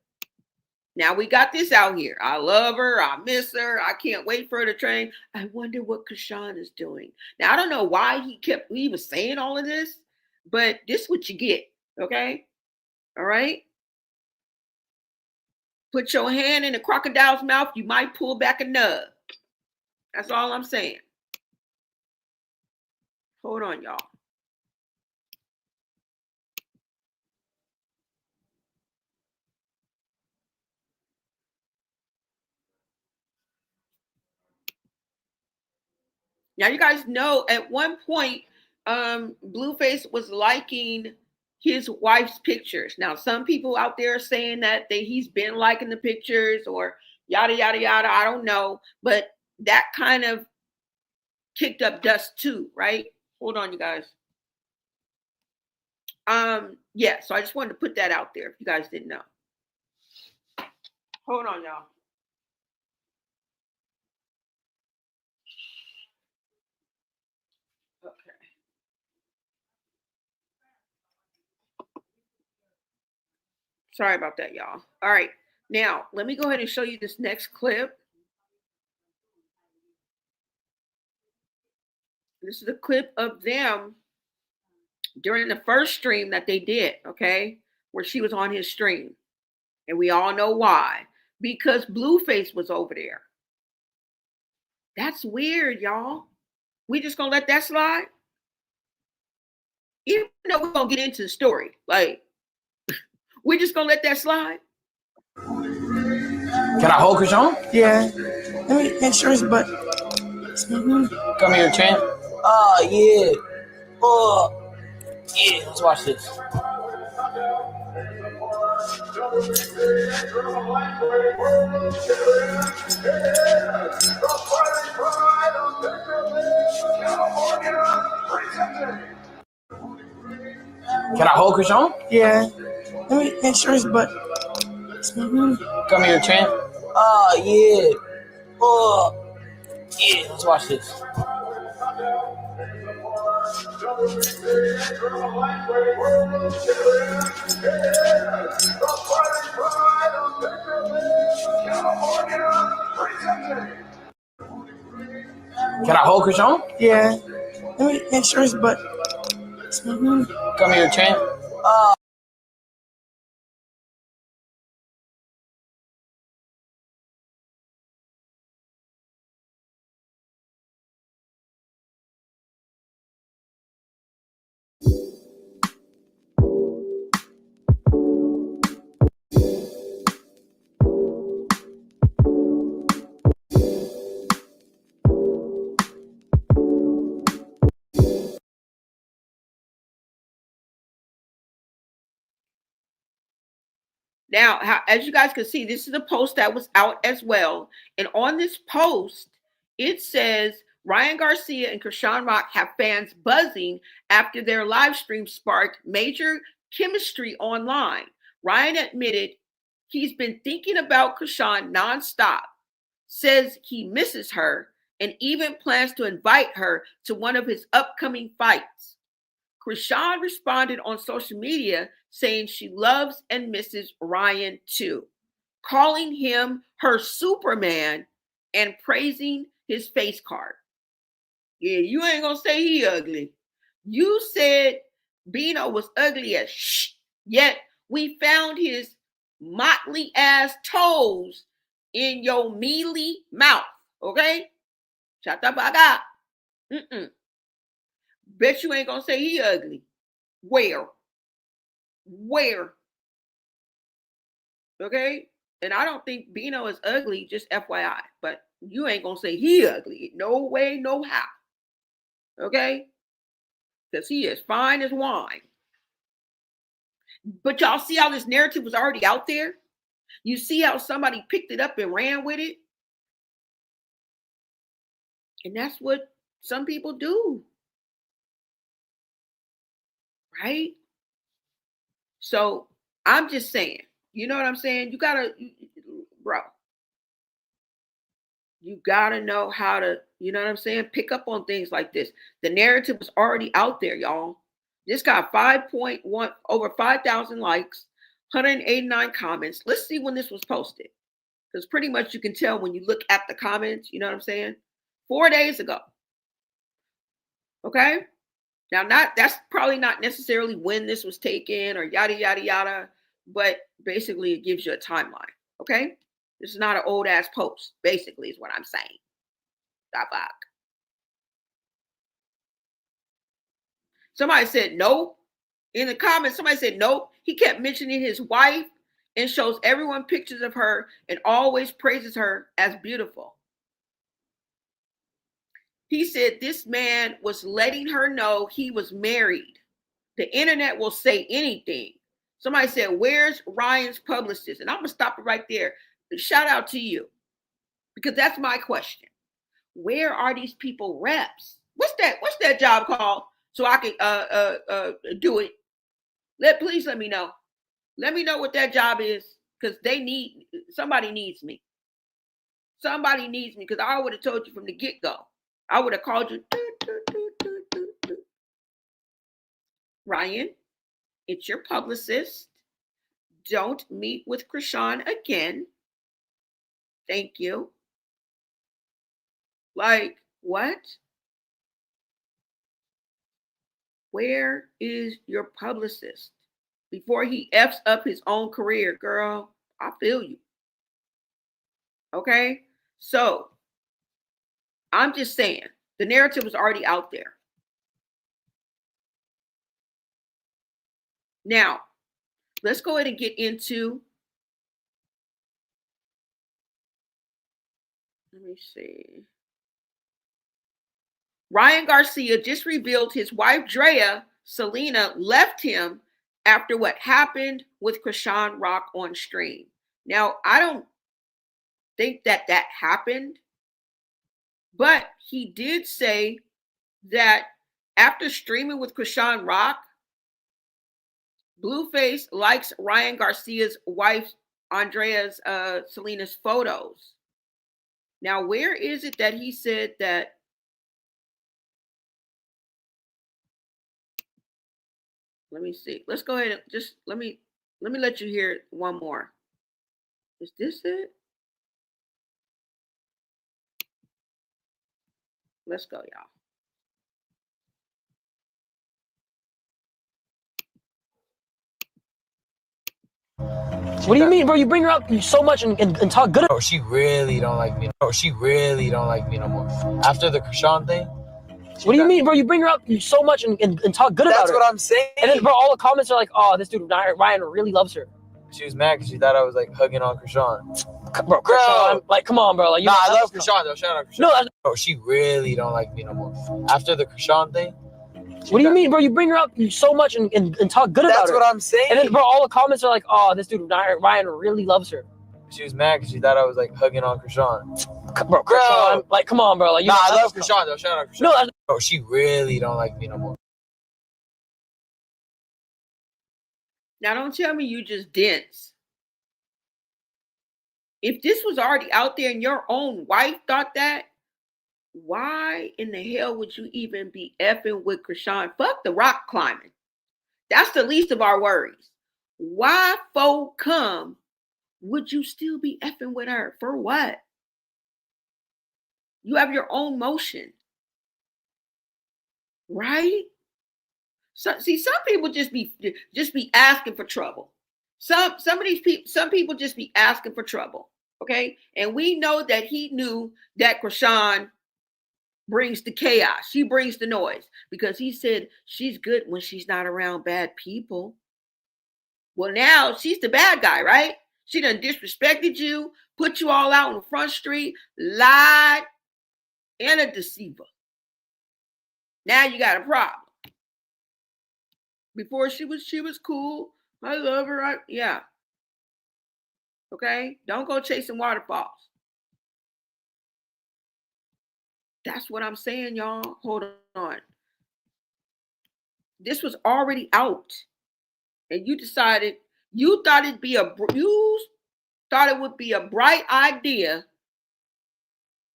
Now we got this out here. I love her. I miss her. I can't wait for her to train. I wonder what Chrisean is doing. Now, I don't know why he was saying all of this, but this is what you get. Okay? All right? Put your hand in a crocodile's mouth, you might pull back a nub. That's all I'm saying. Hold on, y'all. Now, you guys know at one point, Blueface was liking his wife's pictures. Now, some people out there are saying that he's been liking the pictures or yada, yada, yada. I don't know. But that kind of kicked up dust too, right? Hold on, you guys. Yeah, so I just wanted to put that out there if you guys didn't know. Hold on, y'all. Okay. Sorry about that, y'all. All right. Now, let me go ahead and show you this next clip. This is a clip of them during the first stream that they did, okay? Where she was on his stream. And we all know why. Because Blueface was over there. That's weird, y'all. We just gonna let that slide? Even though we're gonna get into the story. Like, we just gonna let that slide? Can I hold Chrisean? Yeah. Let me make sure his butt. Come here, champ. Oh, yeah. Oh, yeah. Let's watch this. Can I hold Chrisean? Yeah. Let me make sure his butt. Come here, champ. Oh, yeah. Oh, yeah. Let's watch this. Can I hold Chrisean? Yeah. Let me make sure his butt. Come here, champ. Oh. Now, as you guys can see, this is a post that was out as well. And on this post, it says Ryan Garcia and Chrisean Rock have fans buzzing after their live stream sparked major chemistry online. Ryan admitted he's been thinking about Chrisean nonstop, says he misses her, and even plans to invite her to one of his upcoming fights. Chrisean responded on social media saying she loves and misses Ryan too, calling him her Superman and praising his face card. Yeah, you ain't gonna say he ugly. You said Bino was ugly as shh, yet we found his motley ass toes in your mealy mouth, okay? Shut the fuck up. Mm-mm. Bet you ain't gonna say he ugly. Where? Okay? And I don't think Bino is ugly, just FYI. But you ain't gonna say he ugly. No way, no how. Okay? Because he is fine as wine. But y'all see how this narrative was already out there? You see how somebody picked it up and ran with it? And that's what some people do. Right? So I'm just saying, you know what I'm saying? You gotta, bro, you gotta know how to, you know what I'm saying? Pick up on things like this. The narrative was already out there, y'all. This got 5.1, over 5,000 likes, 189 comments. Let's see when this was posted. Because pretty much you can tell when you look at the comments, you know what I'm saying? 4 days ago. Okay? Now, that's probably not necessarily when this was taken or yada, yada, yada. But basically, it gives you a timeline. Okay? This is not an old ass post, basically, is what I'm saying. Stop back. Somebody said no. In the comments, somebody said no. He kept mentioning his wife and shows everyone pictures of her and always praises her as beautiful. He said this man was letting her know he was married. The internet will say anything. Somebody said, where's Ryan's publicist? And I'm going to stop it right there. Shout out to you. Because that's my question. Where are these people reps? What's that job called? So I can do it. Please let me know. Let me know what that job is. Because somebody needs me. Somebody needs me. Because I would have told you from the get-go. I would have called you. Ryan, it's your publicist. Don't meet with Chrisean again. Thank you. Like, what? Where is your publicist? Before he F's up his own career, girl, I feel you. Okay? So, I'm just saying, the narrative was already out there. Now, let's go ahead and get into, let me see. Ryan Garcia just revealed his wife, Drea, Selena, left him after what happened with Chrisean Rock on stream. Now, I don't think that happened, but he did say that after streaming with Chrisean Rock, Blueface likes Ryan Garcia's wife, Andrea's, Selena's photos. Now, where is it that he said that? Let me see. Let's go ahead and just let me let you hear one more. Is this it? Let's go, y'all. What do you mean, bro? You bring her up so much and talk good. Bro, she really don't like me. Bro, she really don't like me no more. After the Chrisean thing. What do you mean, bro? You bring her up so much and talk good about her. That's what I'm saying. And then, bro, all the comments are like, oh, this dude, Ryan really loves her. She was mad because she thought I was, like, hugging on Chrisean. Bro, Chrisean, like, come on, bro. Like, I love Chrisean, though. Shout out Chrisean. No, bro, she really don't like me no more. After the Chrisean thing. What do you mean, bro? You bring her up so much and talk good about her. That's what I'm saying. And then, bro, all the comments are like, oh, this dude, Ryan really loves her. She was mad because she thought I was, like, hugging on Chrisean. Bro, Chrisean, like, come on, bro. Like, I love Chrisean, though. Shout out Chrisean. No, bro, she really don't like me no more. Now, don't tell me you just dense. If this was already out there and your own wife thought that, why in the hell would you even be effing with Chrisean? Fuck the rock climbing. That's the least of our worries. Why folk come would you still be effing with her? For what? You have your own motion. Right? So, see, some people just be asking for trouble. Some people just be asking for trouble. Okay? And we know that he knew that Chrisean brings the chaos. She brings the noise because he said she's good when she's not around bad people. Well, now she's the bad guy, right? She done disrespected you, put you all out on the front street, lied, and a deceiver. Now you got a problem. Before she was cool. I love her. Yeah. Okay? Don't go chasing waterfalls. That's what I'm saying, y'all. Hold on. This was already out. And you decided you thought it would be a bright idea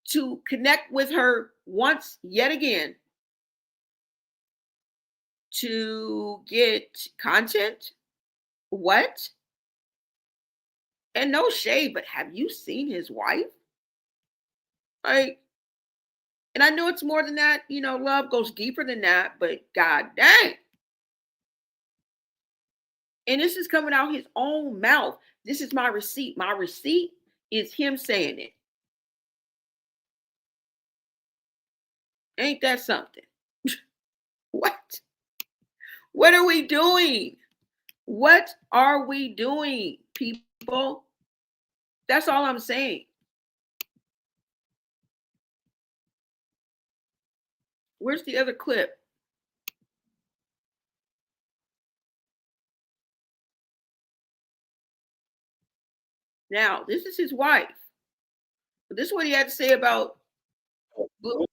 to connect with her once yet again to get content. What? And no shade, but have you seen his wife? Like, and I know it's more than that, love goes deeper than that, but god dang. And this is coming out his own mouth. This is my receipt. My receipt is him saying it. Ain't that something? What? What are we doing? What are we doing, people? That's all I'm saying. Where's the other clip? Now, this is his wife. This is what he had to say about Blue.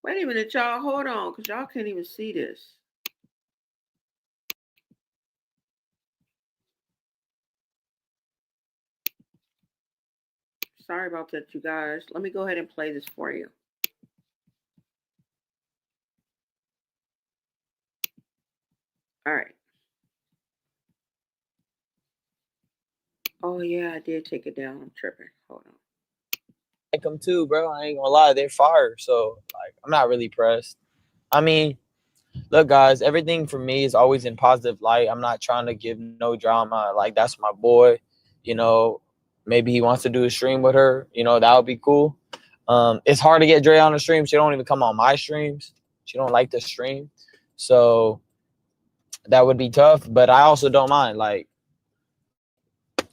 Wait a minute, y'all. Hold on, because y'all can't even see this. Sorry about that, you guys. Let me go ahead and play this for you. All right. Oh, yeah, I did take it down. I'm tripping. Hold on. Like them too, bro. I ain't gonna lie, they're fire. So like, I'm not really pressed. I mean, look, guys, everything for me is always in positive light. I'm not trying to give no drama. Like, that's my boy. Maybe he wants to do a stream with her. That would be cool. It's hard to get Dre on the stream. She don't even come on my streams. She don't like to stream. So that would be tough. But I also don't mind. Like,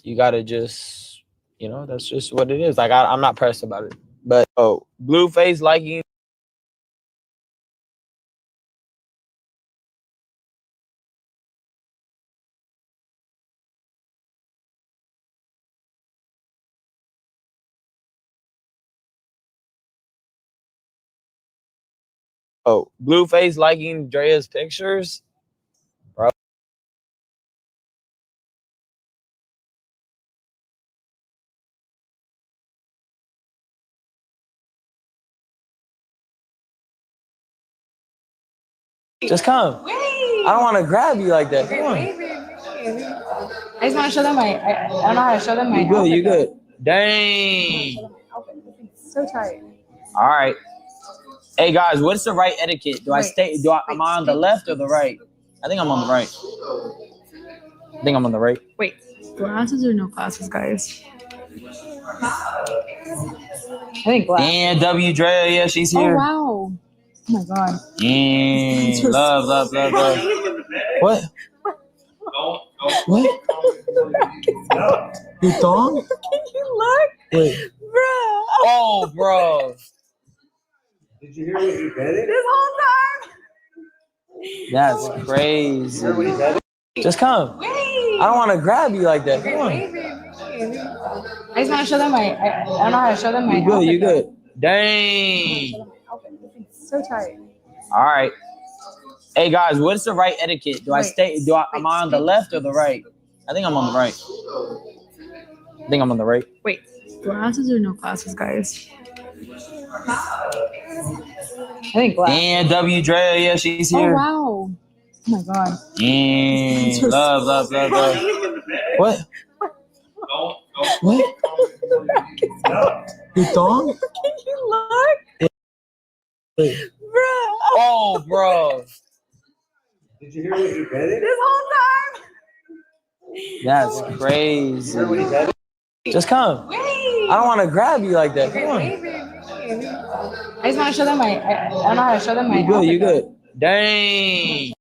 you gotta just, that's just what it is. Like, I'm not pressed about it. But Blueface liking. Blueface liking Drea's pictures, bro. Just come. I don't want to grab you like that. Come on. I just want to show them I don't know how to show them my outfit. You good. Dang. It's so tight. All right. Hey guys, what's the right etiquette? Am I on the left or the right? I think I'm on the right. Wait, glasses or no glasses, guys? I think black. And W Dre, yeah, she's Oh here. wow. Oh my god. And love. What? What? You thong? You look, Wait. bro. Oh, bro. Did you hear what he betted? This whole time. That's crazy. Just come. Wait. I don't want to grab you like that. Come on. I just want to show them my. I don't know how to show them my. You good? outfit, You though. good? Dang. It's so tight. All right. Hey guys, what's the right etiquette? Do I stay? Am I on the left or the right? I think I'm on the right. I think I'm on the right. Wait, glasses or no glasses, guys? I think black. And W Dre, yeah, she's Oh here. wow. Oh my god. And love. What? What? You thong? You look, bro. Oh, bro. Did you hear what he betted? This whole time. That's crazy. Just come. Wait. I don't want to grab you like that. Come on. I just want to show them my. I don't know how to show them my. You good? outfit, You though. good? Dang.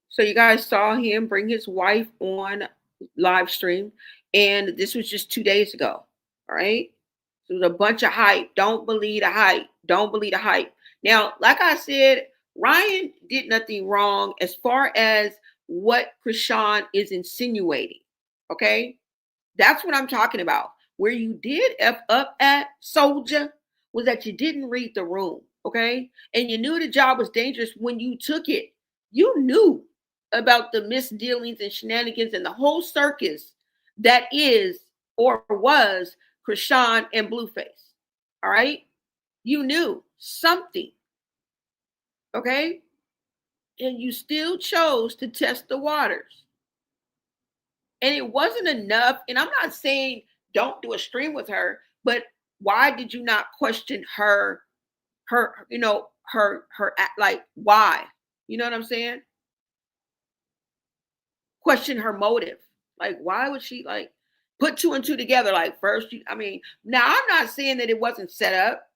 So you guys saw him bring his wife on live stream, and this was just 2 days ago. All right. It was a bunch of hype. Don't believe the hype. Don't believe the hype. Now, like I said, Ryan did nothing wrong as far as what Chrisean is insinuating. Okay. That's what I'm talking about. Where you did F up at, soldier, was that you didn't read the room. Okay. And you knew the job was dangerous when you took it. You knew about the misdealings and shenanigans and the whole circus that is or was Chrisean and Blueface. All right. You knew something. Okay. And you still chose to test the waters. And it wasn't enough. And I'm not saying don't do a stream with her, but why did you not question her, like, why? You know what I'm saying? Question her motive. Like, why would she like put two and two together? Like, first, now I'm not saying that it wasn't set up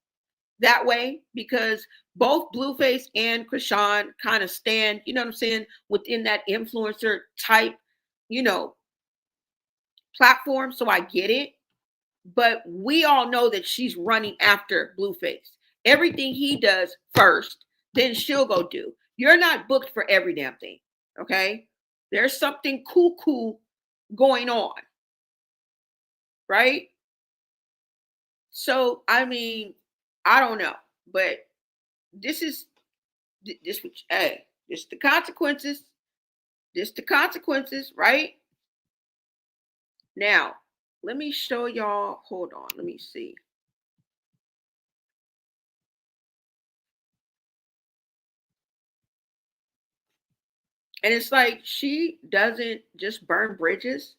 that way because both Blueface and Chrisean kind of stand, you know what I'm saying, within that influencer type, platform. So I get it. But we all know that she's running after Blueface. Everything he does first, then she'll go do. You're not booked for every damn thing. Okay. There's something cool going on. Right? So, I don't know. But this is this the consequences. This the consequences, right? Now, let me show y'all. Hold on. Let me see. And it's like she doesn't just burn bridges.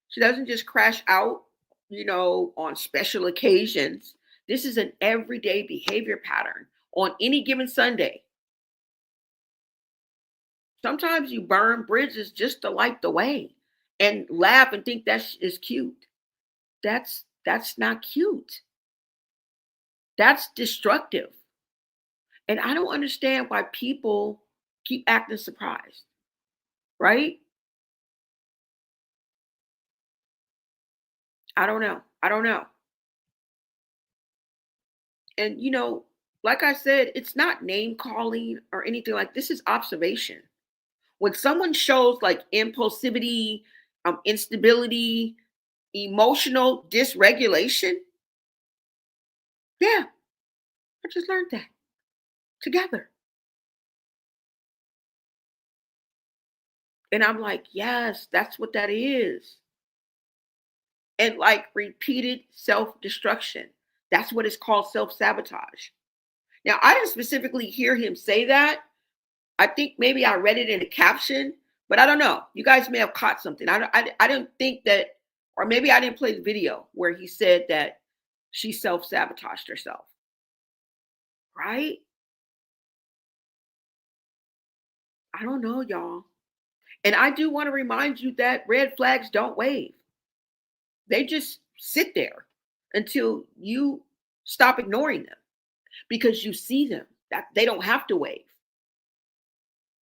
She doesn't just crash out, on special occasions. This is an everyday behavior pattern on any given Sunday. Sometimes you burn bridges just to light the way and laugh and think that is cute. That's not cute. That's destructive. And I don't understand why people keep acting surprised. Right? I don't know. And like I said, it's not name calling or anything like this is observation. When someone shows like impulsivity, instability, emotional dysregulation, yeah, I just learned that together. And I'm like, yes, that's what that is. And like repeated self-destruction. That's what is called self-sabotage. Now, I didn't specifically hear him say that. I think maybe I read it in a caption, but I don't know. You guys may have caught something. I didn't think that, or maybe I didn't play the video where he said that she self-sabotaged herself. right? I don't know, y'all. And I do want to remind you that red flags don't wave. They just sit there until you stop ignoring them because you see them. That they don't have to wave.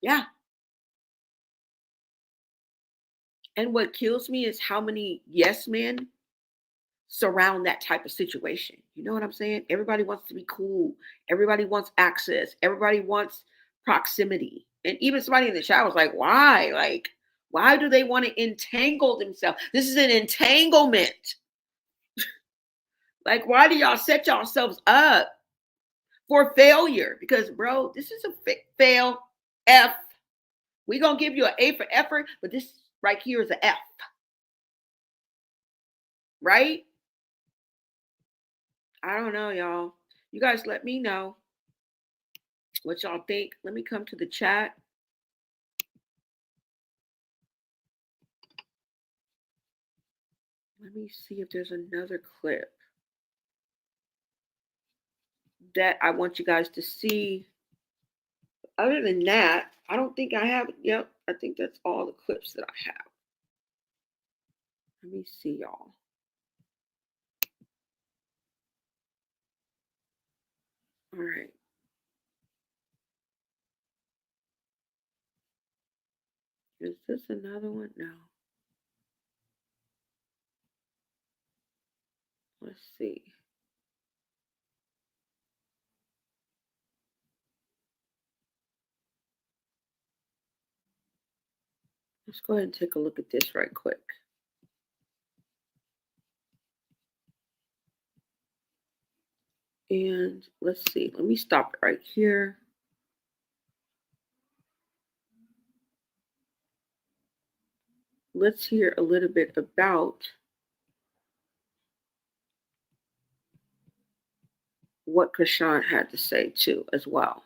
Yeah. And what kills me is how many yes men surround that type of situation. You know what I'm saying? Everybody wants to be cool. Everybody wants access. Everybody wants proximity. And even somebody in the chat was like, why? Like, why do they want to entangle themselves? This is an entanglement. Like, why do y'all set yourselves up for failure? Because, bro, this is a fail F. We're going to give you an A for effort, but this right here is an F. Right? I don't know, y'all. You guys let me know what y'all think. Let me come to the chat. Let me see if there's another clip that I want you guys to see. Other than that, I don't think I have. Yep, I think that's all the clips that I have. Let me see, y'all. All right. Is this another one? No. Let's see. Let's go ahead and take a look at this right quick. And let's see. Let me stop it right here. Let's hear a little bit about what Chrisean had to say too, as well.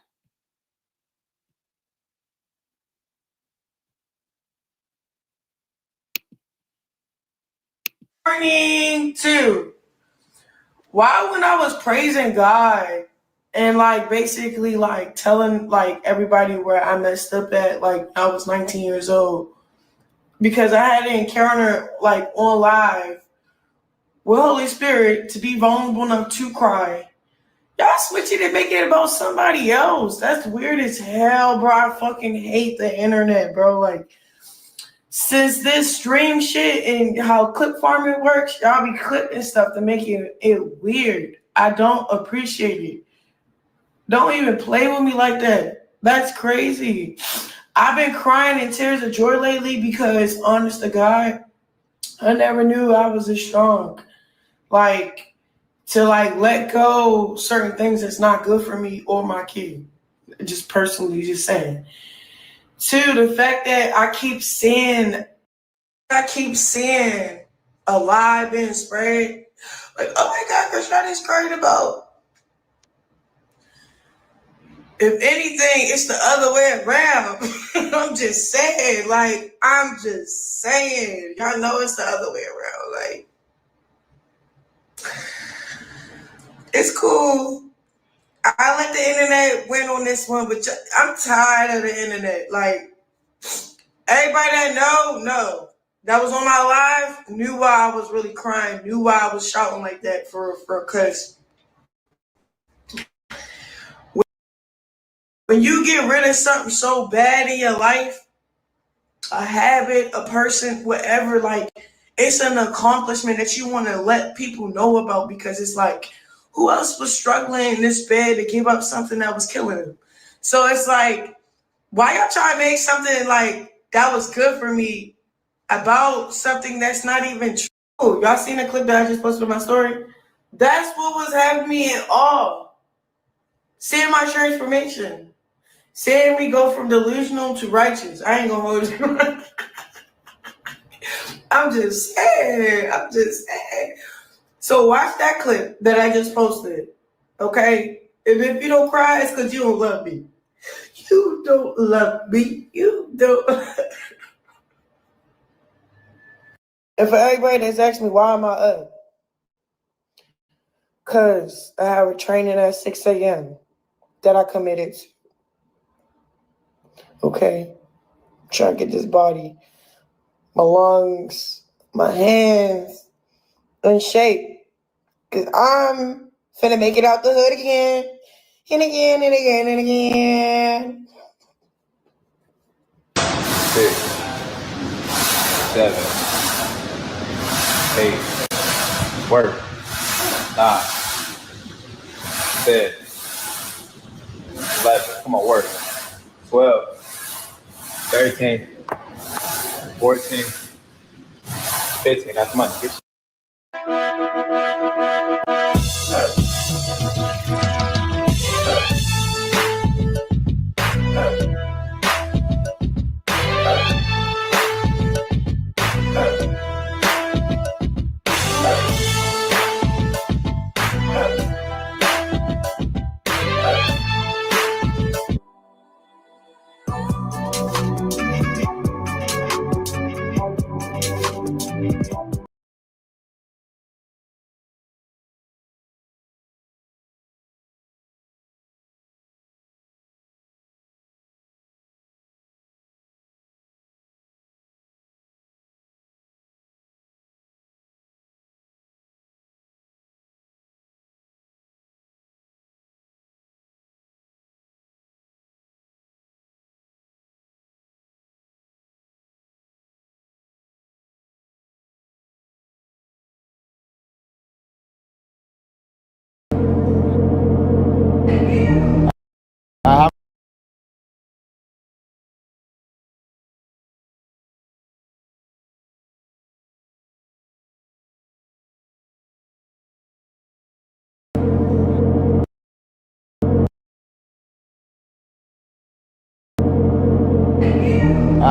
Morning too. Why when I was praising God and like basically like telling like everybody where I messed up at like I was 19 years old because I had an encounter like on live with Holy Spirit to be vulnerable enough to cry. Y'all switch it and make it about somebody else. That's weird as hell, bro. I fucking hate the internet, bro. Like, since this stream shit and how clip farming works, y'all be clipping stuff to make it weird. I don't appreciate it. Don't even play with me like that. That's crazy. I've been crying in tears of joy lately because, honest to God, I never knew I was this strong. Like, to like let go certain things that's not good for me or my kid. Just personally, just saying. Two, the fact that I keep seeing a lie being spread. Like, oh my God, Chrisean is crying about. If anything, it's the other way around. I'm just saying. Y'all know it's the other way around. Like, it's cool. I let the internet win on this one, but I'm tired of the internet. Like, everybody that know, that was on my live, knew why I was really crying, knew why I was shouting like that for because when you get rid of something so bad in your life, a habit, a person, whatever, like, it's an accomplishment that you want to let people know about because it's like, who else was struggling in this bed to give up something that was killing them? So it's like, why y'all trying to make something like that was good for me about something that's not even true? Y'all seen the clip that I just posted on my story? That's what was having me in awe. Seeing my transformation. Seeing me go from delusional to righteous. I ain't gonna hold you. I'm just saying. So watch that clip that I just posted. Okay? If you don't cry, it's because you don't love me. You don't love me. You don't. And for everybody that's asking me, why am I up? Because I have a training at 6 a.m. that I committed to. Okay? I'm trying to get this body, my lungs, my hands in shape. Because I'm finna make it out the hood again, and again, and again, and again. 6, 7, 8. Work. 9, 10, 11. Come on, work. 12, 13, 14, 15. That's money. Get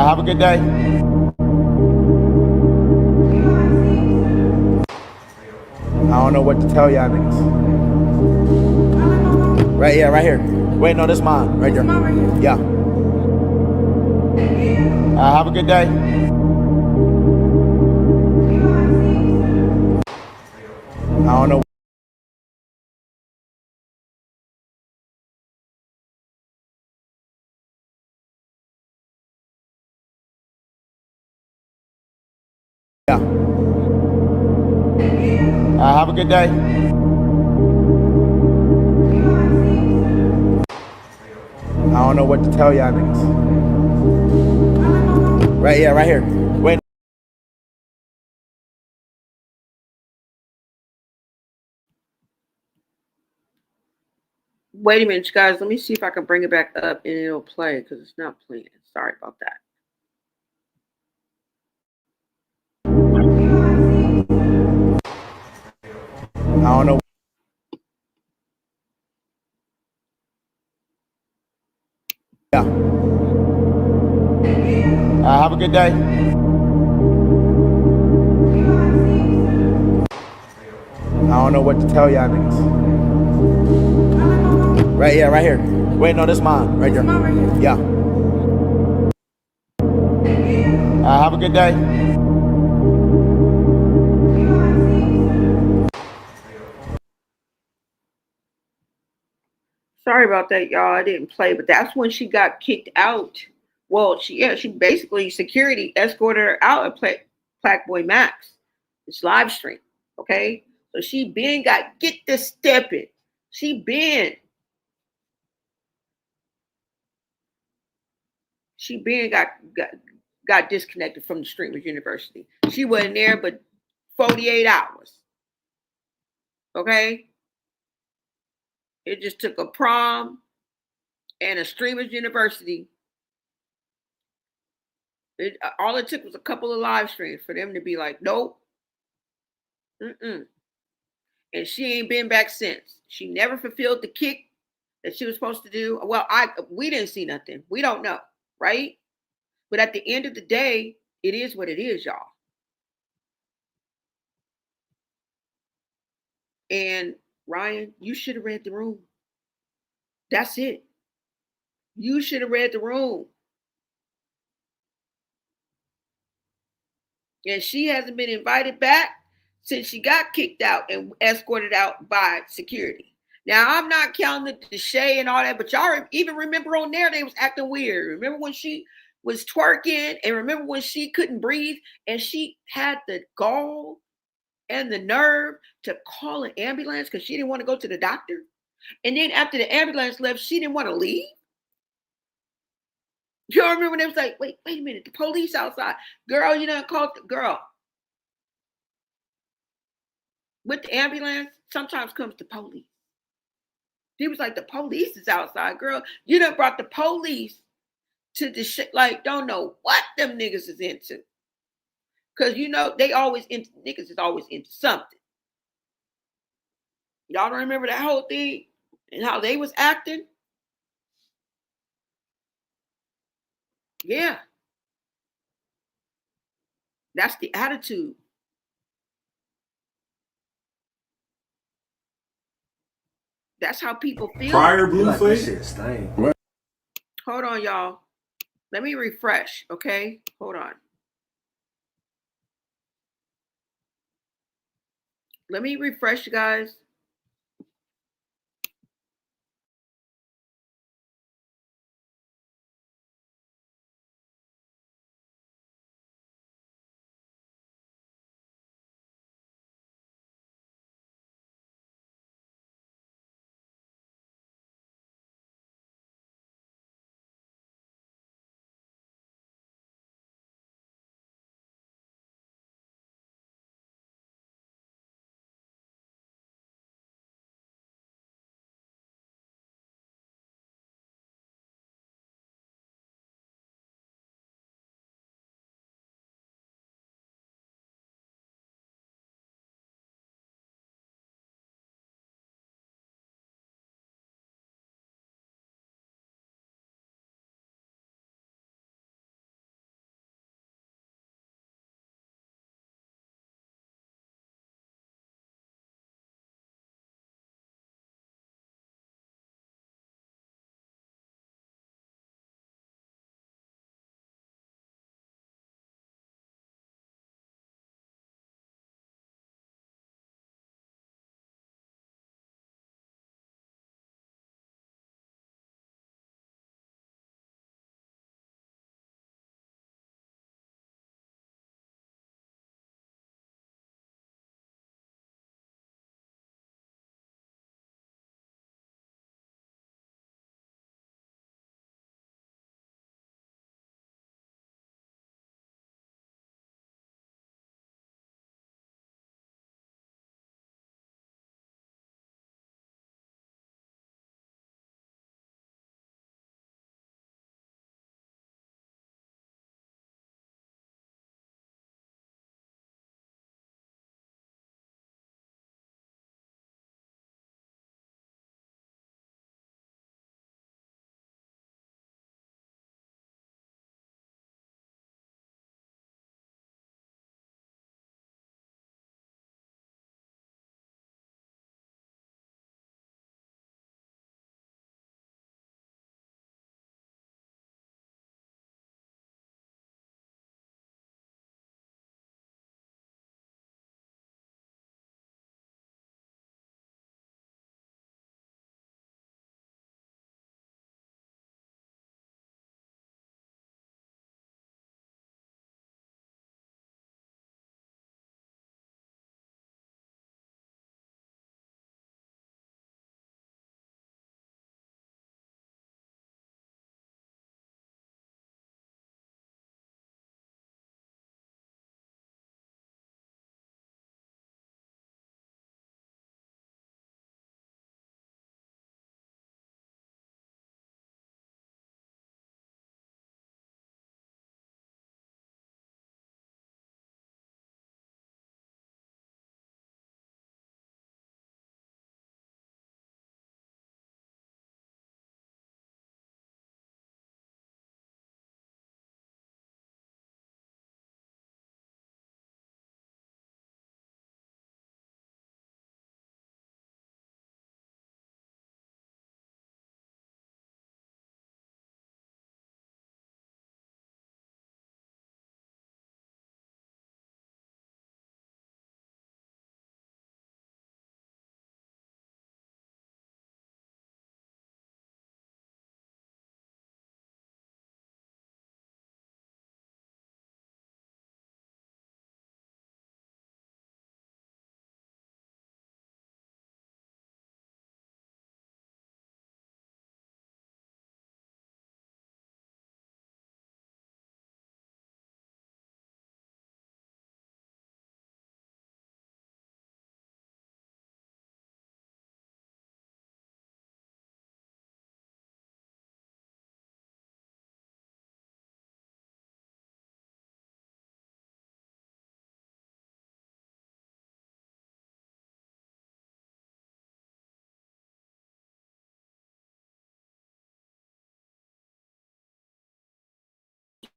have a good day. I don't know what to tell y'all niggas. Right, yeah, right here. Wait, no, this mine. Right there. Yeah. Have a good day. I don't know. Yeah. Have a good day. I don't know what to tell y'all niggas. Right, yeah, right here. Wait. Wait a minute, guys. Let me see if I can bring it back up and it'll play because it's not playing. Sorry about that. I don't know. Yeah. Have a good day. I don't know what to tell y'all niggas. Right, yeah, right here. Wait, no, this mine. Right there. Yeah. Have a good day. Sorry about that, y'all. I didn't play, but that's when she got kicked out. Well, she basically security escorted her out at Plaque Boy Max. It's live stream. Okay. So she been got get the stepping. She been got disconnected from the Streamers University. She wasn't there but 48 hours. Okay. It just took a prom and a Streamers University. All it took was a couple of live streams for them to be like, nope. Mm-mm. And she ain't been back since. She never fulfilled the kick that she was supposed to do. Well, we didn't see nothing. We don't know, right? But at the end of the day, it is what it is, y'all. And Ryan, you should have read the room. That's it. You should have read the room. And she hasn't been invited back since she got kicked out and escorted out by security. Now I'm not counting the Shay and all that, but y'all even remember on there they was acting weird. Remember when she was twerking, and remember when she couldn't breathe, and she had the gall and the nerve to call an ambulance because she didn't want to go to the doctor. And then after the ambulance left, she didn't want to leave. Y'all remember when they was like, wait a minute, the police outside. Girl, you done called the girl. With the ambulance, sometimes comes the police. He was like, the police is outside, girl. You done brought the police to the shit. Like, don't know what them niggas is into. Cause you know they always into niggas is always into something. Y'all don't remember that whole thing and how they was acting? Yeah. That's the attitude. That's how people feel. Prior Blueface. Hold on, y'all. Let me refresh, okay? Hold on. Let me refresh, you guys.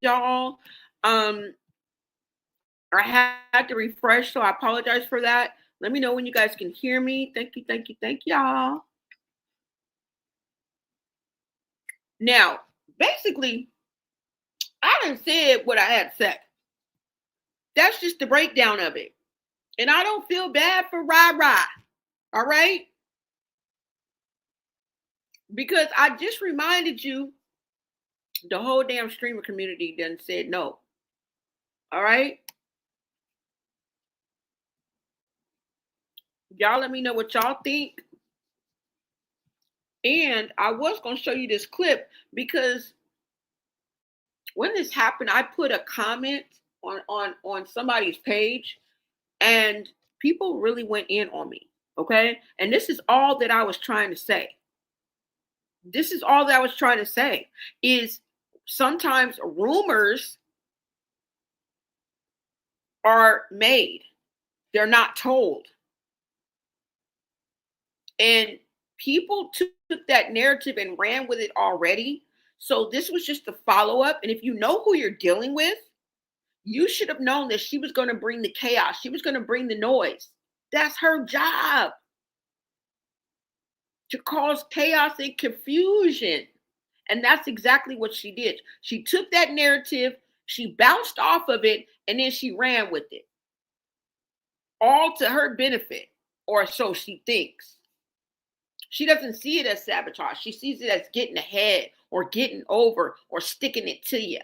y'all. I had to refresh, so I apologize for that. Let me know when you guys can hear me. Thank you, thank you, thank y'all. Now, basically, I done said what I had said. That's just the breakdown of it. And I don't feel bad for rah-rah. All right? Because I just reminded you the whole damn streamer community done said no. All right? Y'all let me know what y'all think. And I was going to show you this clip because when this happened, I put a comment on somebody's page and people really went in on me. Okay? And this is all that I was trying to say. This is all that I was trying to say is sometimes rumors are made. They're not told. And people took that narrative and ran with it already. So this was just a follow-up. And if you know who you're dealing with, you should have known that she was going to bring the chaos. She was going to bring the noise. That's her job. To cause chaos and confusion. And that's exactly what she did. She took that narrative, she bounced off of it, and then she ran with it. All to her benefit, or so she thinks. She doesn't see it as sabotage. She sees it as getting ahead or getting over or sticking it to you.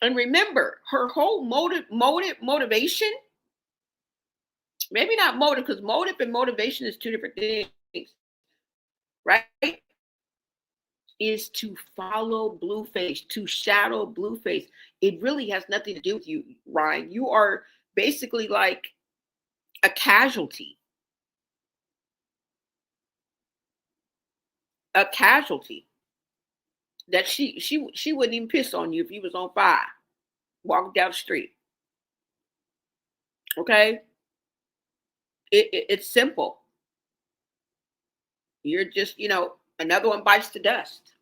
And remember, her whole motivation, maybe not motive, because motive and motivation is two different things, right? Is to follow Blueface, to shadow Blueface. It really has nothing to do with you, Ryan. You are basically like a casualty. A casualty. That she wouldn't even piss on you if you was on fire walking down the street. Okay? It's simple. You're just, another one bites the dust.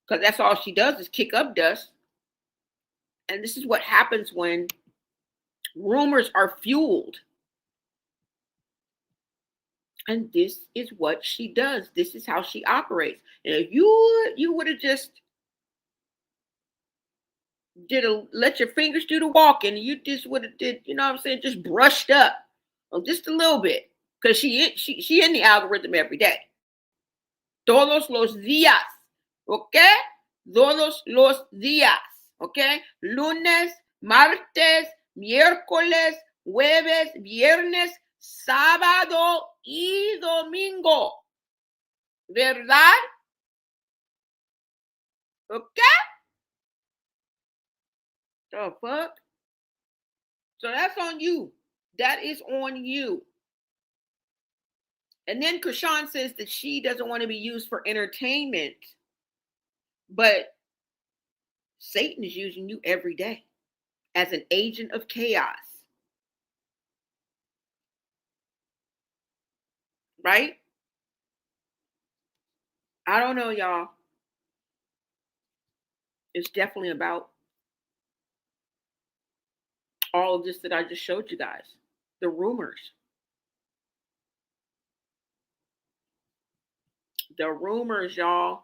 Because that's all she does is kick up dust. And this is what happens when rumors are fueled. And this is what she does. This is how she operates. And if you would have just let your fingers do the walking, you just would have did, just brushed up just a little bit. Because she in the algorithm every day. Todos los días. Okay? Todos los días. Okay? Lunes, martes, miércoles, jueves, viernes, sábado y domingo. ¿Verdad? Okay? The fuck? So that's on you. That is on you. And then Chrisean says that she doesn't want to be used for entertainment. But Satan is using you every day as an agent of chaos. Right? I don't know, y'all. It's definitely about all of this that I just showed you guys. The rumors. The rumors, y'all.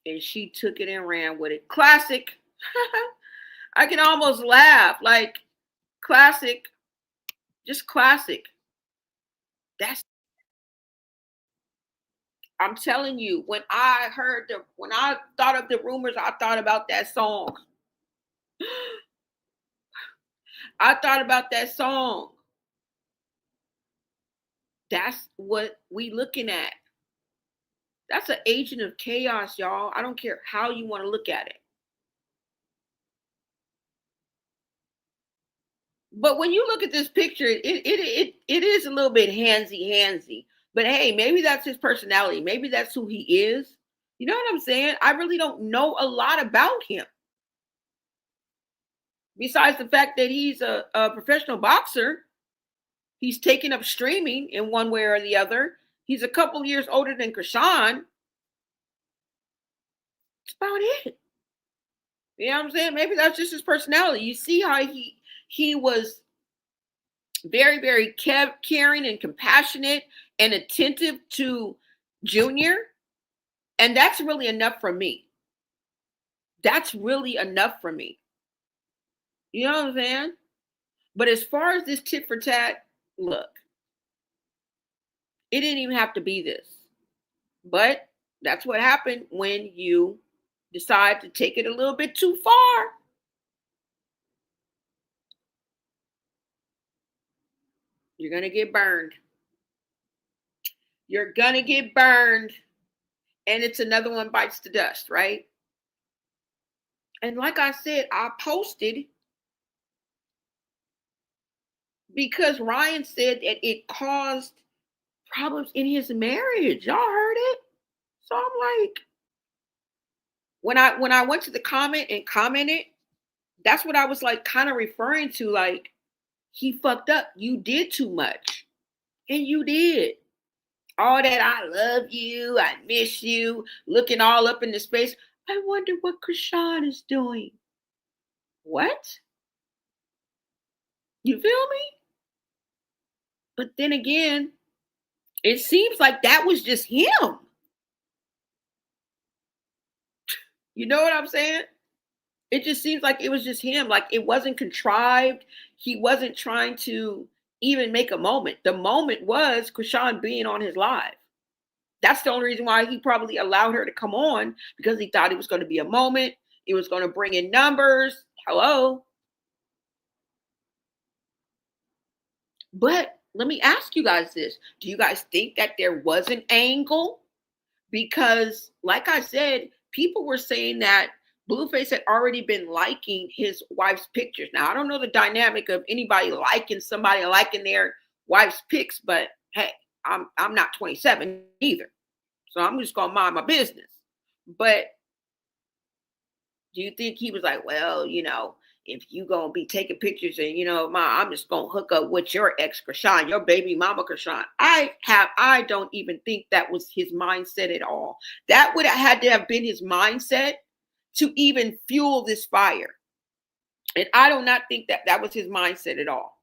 And she took it and ran with it. Classic. I can almost laugh. Like, classic. Just classic. I'm telling you, when I thought of the rumors, I thought about that song. I thought about that song. That's what we looking at. That's an agent of chaos, y'all. I don't care how you want to look at it. But when you look at this picture, it is a little bit handsy. But hey, maybe that's his personality. Maybe that's who he is. You know what I'm saying? I really don't know a lot about him. Besides the fact that he's a professional boxer He's taken up streaming in one way or the other. He's a couple years older than Chrisean. That's about it. You know what I'm saying? Maybe that's just his personality. You see how he was very, very caring and compassionate and attentive to Junior. And that's really enough for me. That's really enough for me. You know what I'm saying? But as far as this tit for tat, look, it didn't even have to be this. But that's what happened when you decide to take it a little bit too far. You're going to get burned. You're going to get burned. And it's another one bites the dust, right? And like I said, I posted because Ryan said that it caused problems in his marriage. Y'all heard it? So I'm like, when I went to the comment and commented, that's what I was like kind of referring to. Like, he fucked up. You did too much. And you did. All that I love you, I miss you, looking all up into space. I wonder what Chrisean is doing. What? You feel me? But then again, it seems like that was just him. You know what I'm saying? It just seems like it was just him. Like, it wasn't contrived. He wasn't trying to even make a moment. The moment was Chrisean being on his live. That's the only reason why he probably allowed her to come on, because he thought it was going to be a moment. It was going to bring in numbers. Hello. But let me ask you guys this. Do you guys think that there was an angle? Because like I said, people were saying that Blueface had already been liking his wife's pictures. Now, I don't know the dynamic of anybody liking somebody liking their wife's pics, but hey, I'm not 27 either. So I'm just going to mind my business. But do you think he was like, well, you know, if you going to be taking pictures and, you know, I'm just going to hook up with your ex Chrisean, your baby mama Chrisean. I don't even think that was his mindset at all. That would have had to have been his mindset to even fuel this fire. And I do not think that that was his mindset at all.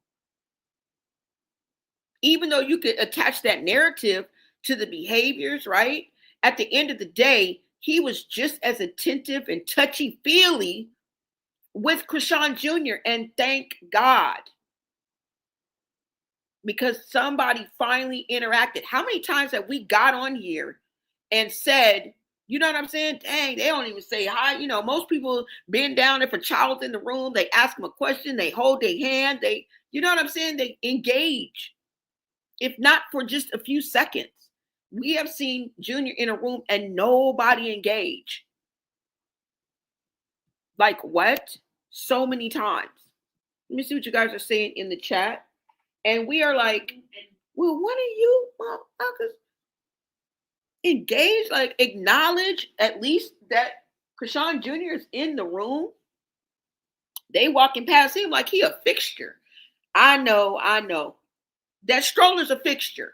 Even though you could attach that narrative to the behaviors, right? At the end of the day, he was just as attentive and touchy-feely with Chrisean Jr. And thank God. Because somebody finally interacted. How many times have we got on here and said, you know what I'm saying? Dang, they don't even say hi. You know, most people been down if a child's in the room, they ask them a question, they hold their hand, you know what I'm saying? They engage. If not for just a few seconds. We have seen Junior in a room and nobody engage. Like what? So many times. Let me see what you guys are saying in the chat. And we are like, well, one of you motherfuckers engage, like acknowledge at least that Chrisean Jr. is in the room. They walking past him like he a fixture. I know. That stroller's a fixture.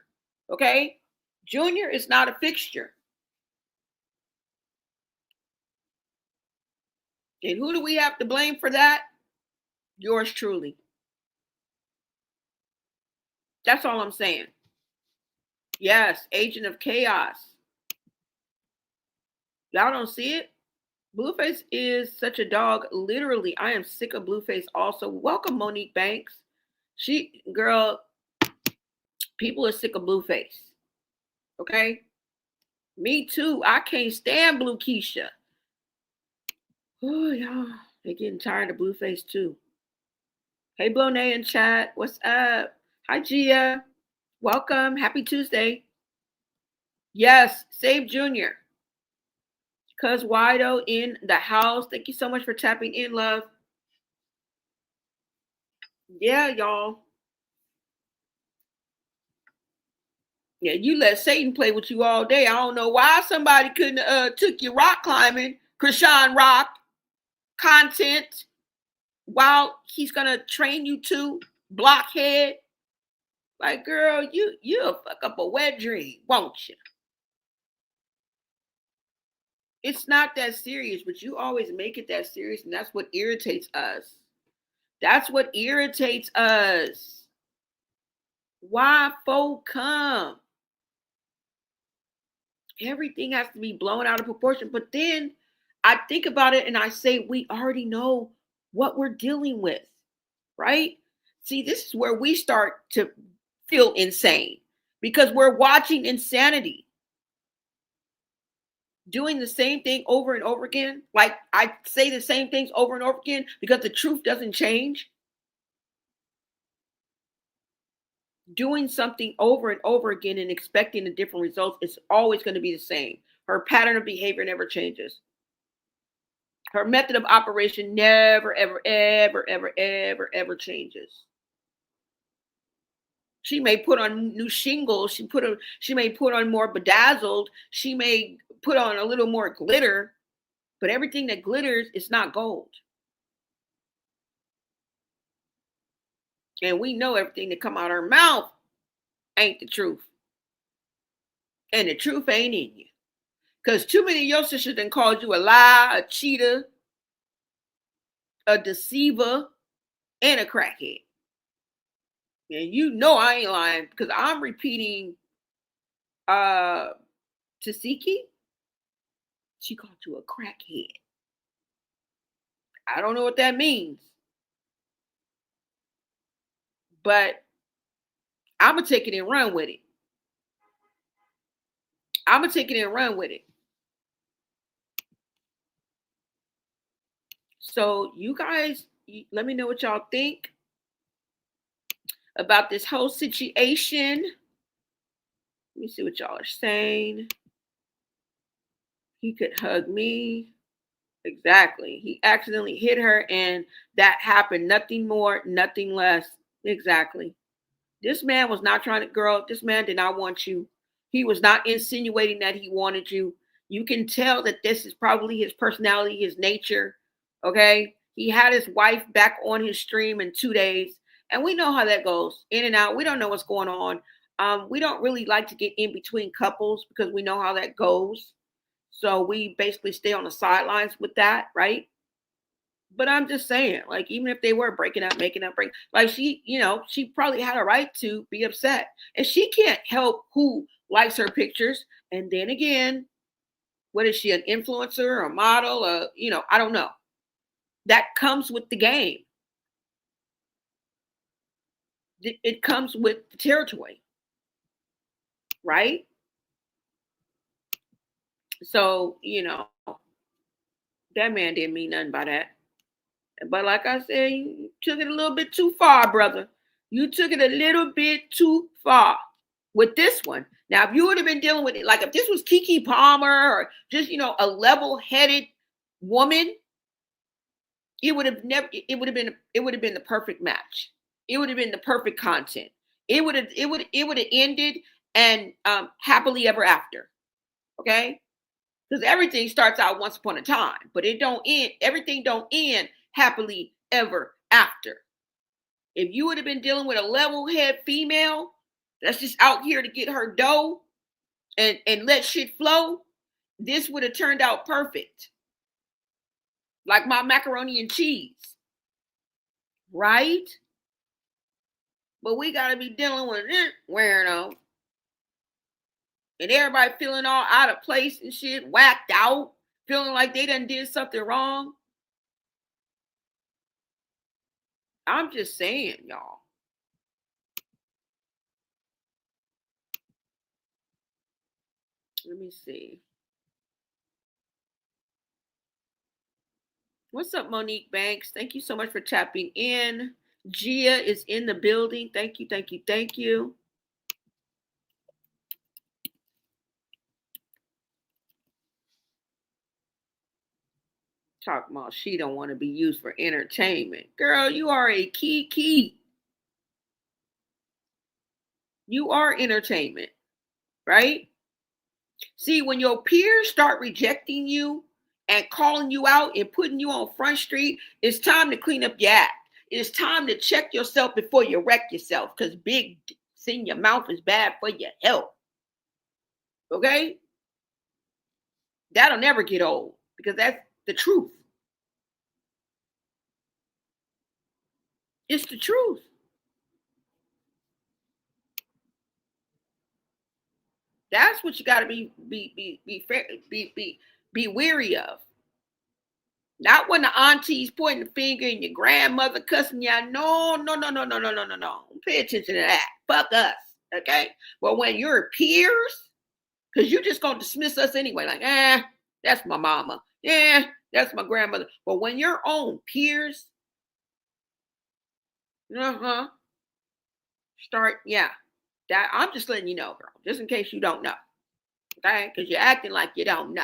Okay? Junior is not a fixture. And who do we have to blame for that? Yours truly. That's all I'm saying. Yes, agent of chaos. Y'all don't see it? Blueface is such a dog. Literally, I am sick of Blueface also. Welcome, Monique Banks. Girl, people are sick of Blueface. Okay? Me too. I can't stand Blue Keisha. Oh, y'all. They're getting tired of Blueface too. Hey, Blonay in chat. What's up? Hi, Gia. Welcome. Happy Tuesday. Yes, save Junior. Cuz Wido in the house. Thank you so much for tapping in, love. Yeah, y'all. Yeah, you let Satan play with you all day. I don't know why somebody couldn't took you rock climbing, Chrisean Rock content, while he's gonna train you to blockhead. Like, girl, you'll fuck up a wet dream, won't you? It's not that serious, but you always make it that serious, and that's what irritates us. That's what irritates us. Why folk come? Everything has to be blown out of proportion. But then I think about it and I say, we already know what we're dealing with, right? See, this is where we start to feel insane because we're watching insanity, doing the same thing over and over again. Like I say the same things over and over again because the truth doesn't change. Doing something over and over again and expecting a different result is always going to be the same. Her pattern of behavior never changes. Her method of operation never, ever, ever, ever, ever, ever changes. She may put on new shingles. She may put on more bedazzled. She may put on a little more glitter, but everything that glitters is not gold. And we know everything that come out of her mouth ain't the truth. And the truth ain't in you. Because too many of your sisters done called you a lie, a cheater, a deceiver, and a crackhead. And you know I ain't lying because I'm repeating Tasiki. She called you a crackhead. I don't know what that means. But I'm going to take it and run with it. I'm going to take it and run with it. So you guys, let me know what y'all think about this whole situation. Let me see what y'all are saying. He could hug me. Exactly. He accidentally hit her and that happened. Nothing more, nothing less. Exactly. This man was not trying to, girl, this man did not want you. He was not insinuating that he wanted you. You can tell that this is probably his personality, his nature. Okay. He had his wife back on his stream in 2 days. And we know how that goes, in and out. We don't know what's going on. We don't really like to get in between couples because we know how that goes. So we basically stay on the sidelines with that, right? But I'm just saying, like, even if they were breaking up, making up, like she, she probably had a right to be upset. And she can't help who likes her pictures. And then again, what is she, an influencer or a model? I don't know. That comes with the game. It comes with the territory, right? So, that man didn't mean nothing by that. But like I said, you took it a little bit too far, brother. You took it a little bit too far with this one. Now, if you would have been dealing with it, like if this was Keke Palmer or just, a level-headed woman, it would have been the perfect match. It would have been the perfect content. It would have ended and happily ever after. Okay? Because everything starts out once upon a time, but it don't end. Everything don't end happily ever after. If you would have been dealing with a level-head female that's just out here to get her dough and let shit flow, this would have turned out perfect. Like my macaroni and cheese. Right? But we got to be dealing with it weirdo. And everybody feeling all out of place and shit, whacked out, feeling like they done did something wrong. I'm just saying, y'all. Let me see. What's up, Monique Banks? Thank you so much for tapping in. Gia is in the building. Thank you, thank you, thank you. Talk about she don't want to be used for entertainment. Girl, you are a key. You are entertainment, right? See, when your peers start rejecting you and calling you out and putting you on Front Street, it's time to clean up your act. It's time to check yourself before you wreck yourself because big in your mouth is bad for your health. Okay? That'll never get old because that's the truth. It's the truth. That's what you got to be weary of. Not when the auntie's pointing the finger and your grandmother cussing you out. No. Pay attention to that. Fuck us. Okay? Well, when you're peers, because you're just going to dismiss us anyway. Like, that's my mama. Yeah, that's my grandmother. But when your own peers, start, that I'm just letting you know, girl, just in case you don't know. Okay? Because you're acting like you don't know.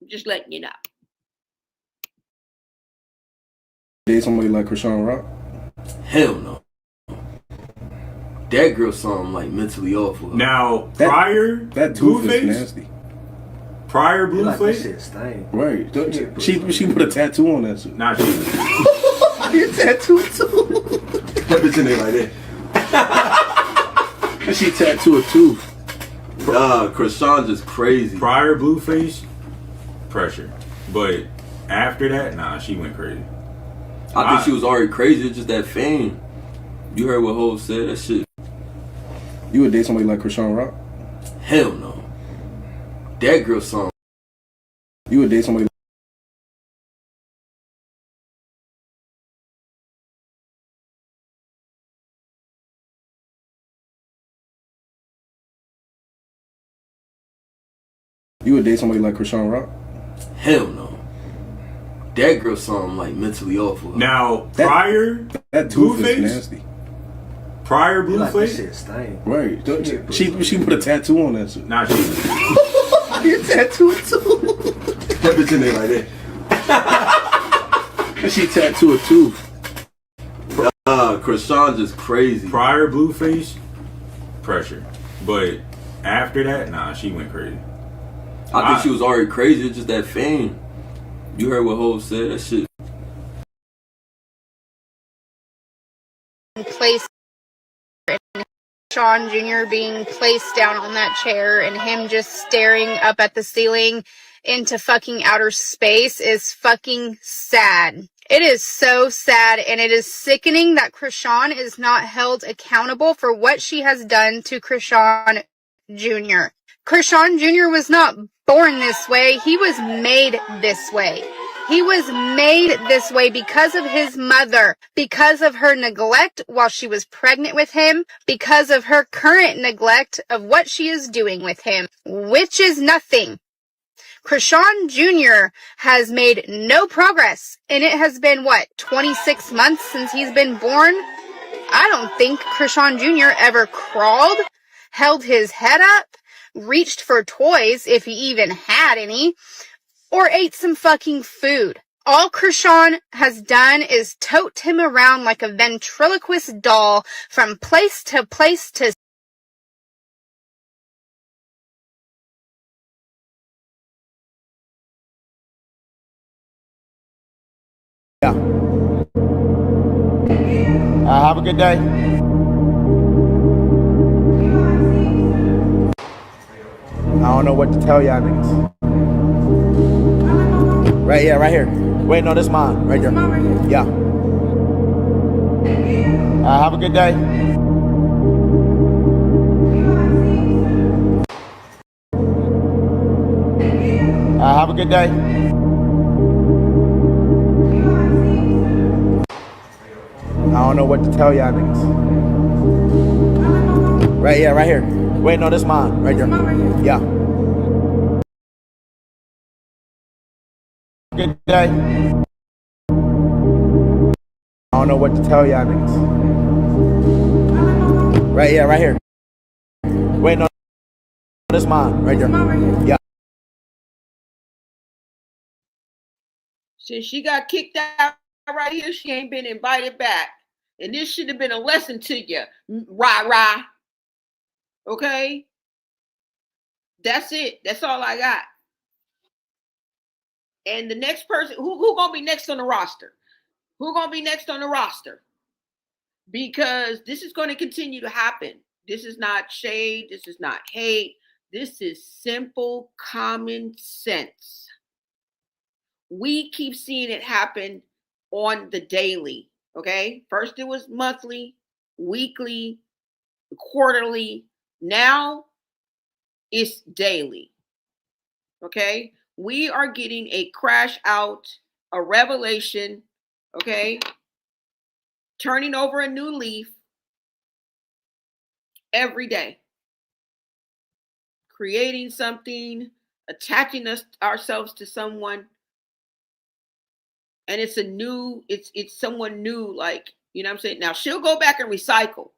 I'm just letting you know. Date somebody like Chrisean Rock? Hell no. That girl something like mentally off with her. Now, that tooth is nasty. Prior Blueface? Right. She put a tattoo on that shit. Nah, she Your tattoo too. That bitch in there like that. She tattooed a tooth. Chrisean just crazy. Prior Blueface, pressure. But after that, nah, she went crazy. I think she was already crazy. It's just that fame. You heard what Hov said? That shit. You would date somebody like Chrisean Rock? Hell no. That girl something. You would date somebody. You would date somebody like Chrisean Rock? Hell no. That girl something like mentally off with her. Now, that tooth is nasty. Prior Blueface? Right. She put a tattoo on that shit. Nah, she Your tattoo too. That bitch in there like that. She tattooed a tooth. Chrisean just crazy. Prior Blueface, pressure. But after that, nah, she went crazy. I think she was already crazy. It's just that fame. You heard what Hov said? That shit. Placed and Sean Jr. being placed down on that chair and him just staring up at the ceiling into fucking outer space is fucking sad. It is so sad, and it is sickening that Chrisean is not held accountable for what she has done to Chrisean Jr. Chrisean Jr. was not born this way. He was made this way. He was made this way because of his mother, because of her neglect while she was pregnant with him, because of her current neglect of what she is doing with him, which is nothing. Chrisean Jr. has made no progress, and it has been, 26 months since he's been born? I don't think Chrisean Jr. ever crawled, held his head up, reached for toys if he even had any, or ate some fucking food. All Chrisean has done is tote him around like a ventriloquist doll from place to place to have a good day. I don't know what to tell y'all niggas. Right here. Wait, no, this mine. Right there. Yeah. Have a good day. Have a good day. I don't know what to tell y'all niggas. Right here. Wait, no, this mine. Right there. Yeah. Good day. I don't know what to tell y'all niggas. Right here. Wait, no, this mine. Right there. Yeah. Since she got kicked out right here, she ain't been invited back. And this should have been a lesson to you. Rah. Okay? That's it. That's all I got. And the next person, who gonna be next on the roster? Who gonna be next on the roster? because this is going to continue to happen. This is not shade. This is not hate. This is simple common sense. We keep seeing it happen on the daily. Okay. First it was monthly, weekly, quarterly. Now it's daily. Okay. We are getting a crash out, a revelation. Okay. Turning over a new leaf every day. Creating something, attaching ourselves to someone. And it's it's someone new, like, you know what I'm saying? Now she'll go back and recycle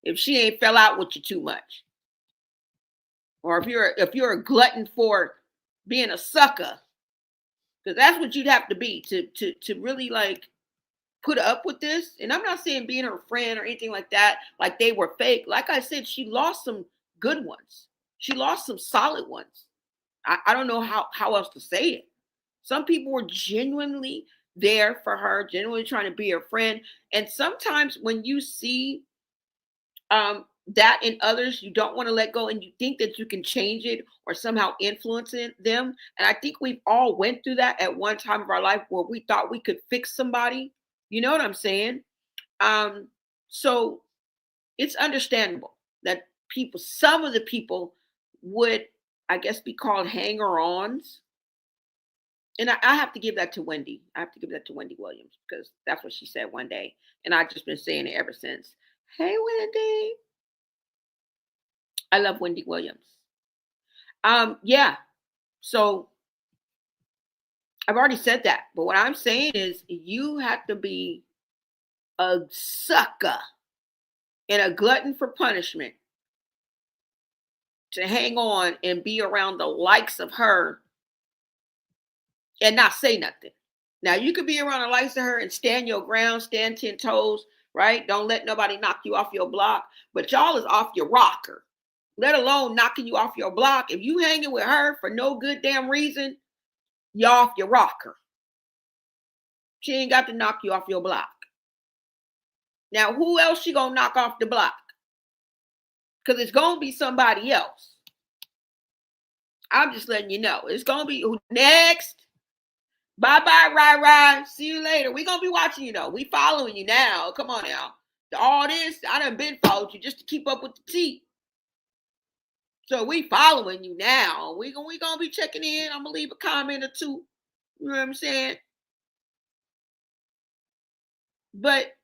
if she ain't fell out with you too much. Or if you're a glutton for being a sucker. Because that's what you'd have to be to really like put up with this. And I'm not saying being her friend or anything like that, like they were fake. Like I said, she lost some good ones. She lost some solid ones. I don't know how else to say it. Some people were genuinely there for her, genuinely trying to be her friend. And sometimes when you see that in others, you don't want to let go and you think that you can change it or somehow influence them. And I think we've all went through that at one time of our life where we thought we could fix somebody. You know what I'm saying? So it's understandable that some of the people would, I guess, be called hanger-ons. And I have to give that to Wendy. I have to give that to Wendy Williams because that's what she said one day. And I've just been saying it ever since. Hey, Wendy. I love Wendy Williams. Yeah. So I've already said that. But what I'm saying is you have to be a sucker and a glutton for punishment to hang on and be around the likes of her and not say nothing. Now, you could be around the likes of her and stand your ground, stand 10 toes, right? Don't let nobody knock you off your block. But y'all is off your rocker, let alone knocking you off your block. If you hanging with her for no good damn reason, you're off your rocker. She ain't got to knock you off your block. Now, who else she gonna knock off the block? Because it's gonna be somebody else. I'm just letting you know. It's gonna be next. Bye-bye, Rai. See you later. We're going to be watching you, though. We following you now. Come on now. All this, I done been followed you just to keep up with the tea. So we following you now. We gonna be checking in. I'm going to leave a comment or two. You know what I'm saying? But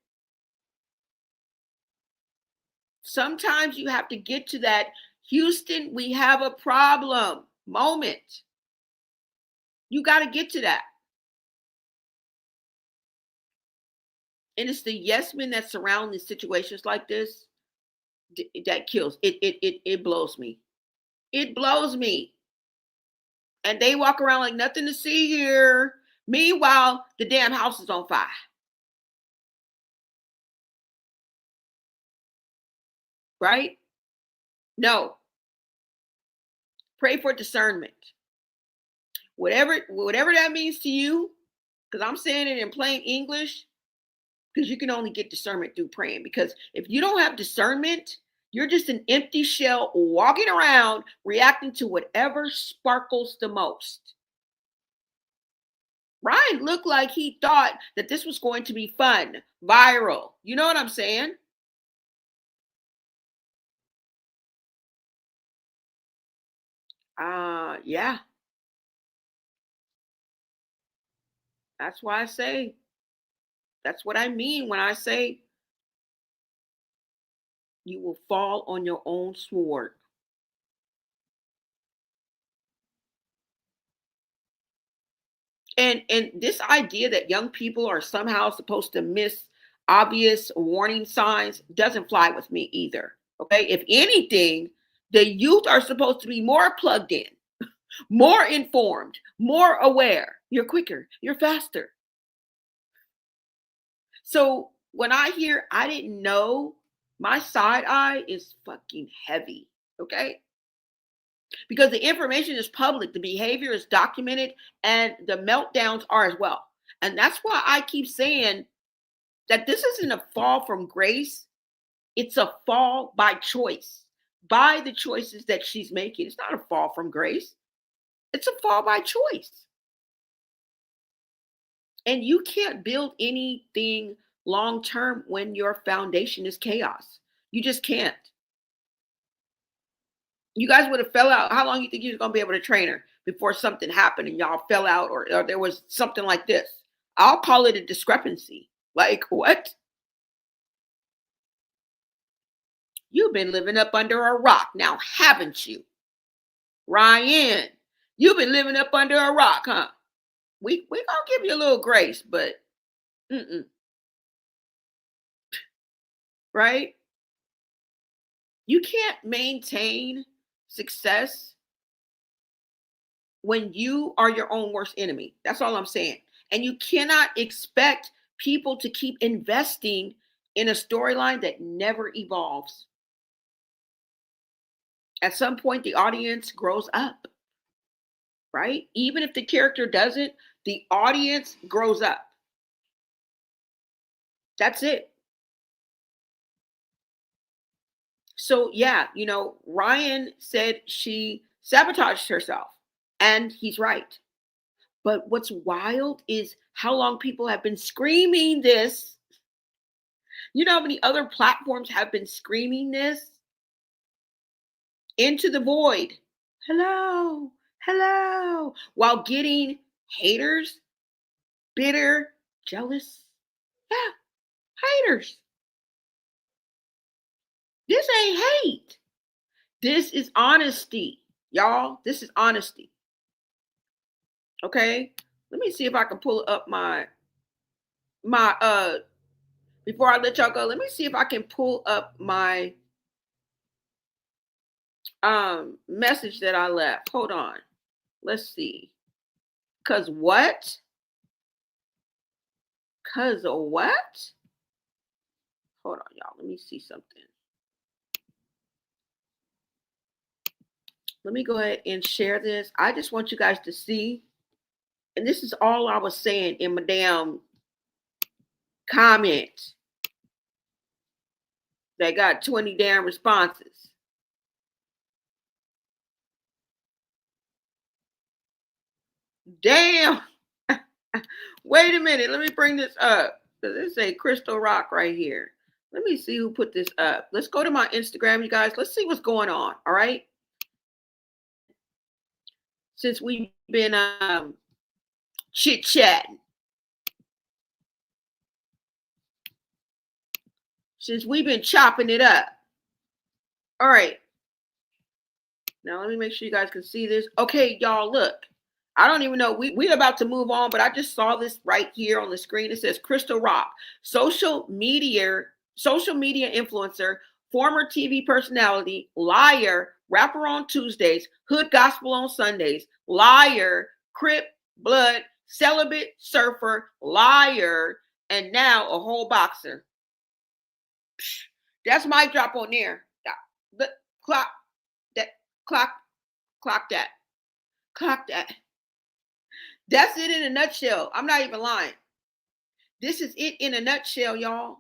sometimes you have to get to that Houston, we have a problem moment. You got to get to that. And it's the yes men that surround these situations like this that kills. It blows me. It blows me. And they walk around like nothing to see here. Meanwhile, the damn house is on fire. Right? No. Pray for discernment. Whatever that means to you, because I'm saying it in plain English, because you can only get discernment through praying. Because if you don't have discernment, you're just an empty shell walking around reacting to whatever sparkles the most. Ryan looked like he thought that this was going to be fun, viral. You know what I'm saying? Yeah. That's why I say, that's what I mean when I say you will fall on your own sword. And this idea that young people are somehow supposed to miss obvious warning signs doesn't fly with me either. Okay. If anything, the youth are supposed to be more plugged in, more informed, more aware. You're quicker, you're faster. So when I hear I didn't know, my side eye is fucking heavy. Okay. Because the information is public, the behavior is documented, and the meltdowns are as well. And that's why I keep saying that this isn't a fall from grace. It's a fall by choice, by the choices that she's making. It's not a fall from grace. It's a fall by choice. And you can't build anything long term when your foundation is chaos. You just can't. You guys would have fell out. How long you think you was going to be able to train her before something happened and y'all fell out, or there was something like this? I'll call it a discrepancy. Like, what? You've been living up under a rock now, haven't you? Ryan, you've been living up under a rock, huh? We gonna give you a little grace, but right? You can't maintain success when you are your own worst enemy. That's all I'm saying. And you cannot expect people to keep investing in a storyline that never evolves. At some point, the audience grows up, right? Even if the character doesn't, the audience grows up. That's it. So, yeah, Ryan said she sabotaged herself, and he's right. But what's wild is how long people have been screaming this. You know how many other platforms have been screaming this? Into the void. Hello, hello. While getting haters, bitter, jealous. Yeah, haters. This ain't hate. This is honesty, y'all. This is honesty. Okay? Let me see if I can pull up my before I let y'all go, let me see if I can pull up my message that I left. Hold on. Let's see. Cause what? Cause of what? Hold on, y'all. Let me see something. Let me go ahead and share this. I just want you guys to see. And this is all I was saying in my damn comment. They got 20 damn responses. Damn. Wait a minute. Let me bring this up. This is a crystal rock right here. Let me see who put this up. Let's go to my Instagram, you guys. Let's see what's going on. All right. Since we've been chit-chatting. Since we've been chopping it up. All right. Now let me make sure you guys can see this. Okay, y'all, look. I don't even know. We're about to move on, but I just saw this right here on the screen. It says Crystal Rock, social media influencer, former TV personality, liar, rapper on Tuesdays, hood gospel on Sundays, liar, Crip, blood, celibate, surfer, liar, and now a whole boxer. That's my drop on there. The clock that. That's it in a nutshell. I'm not even lying. This is it in a nutshell, y'all.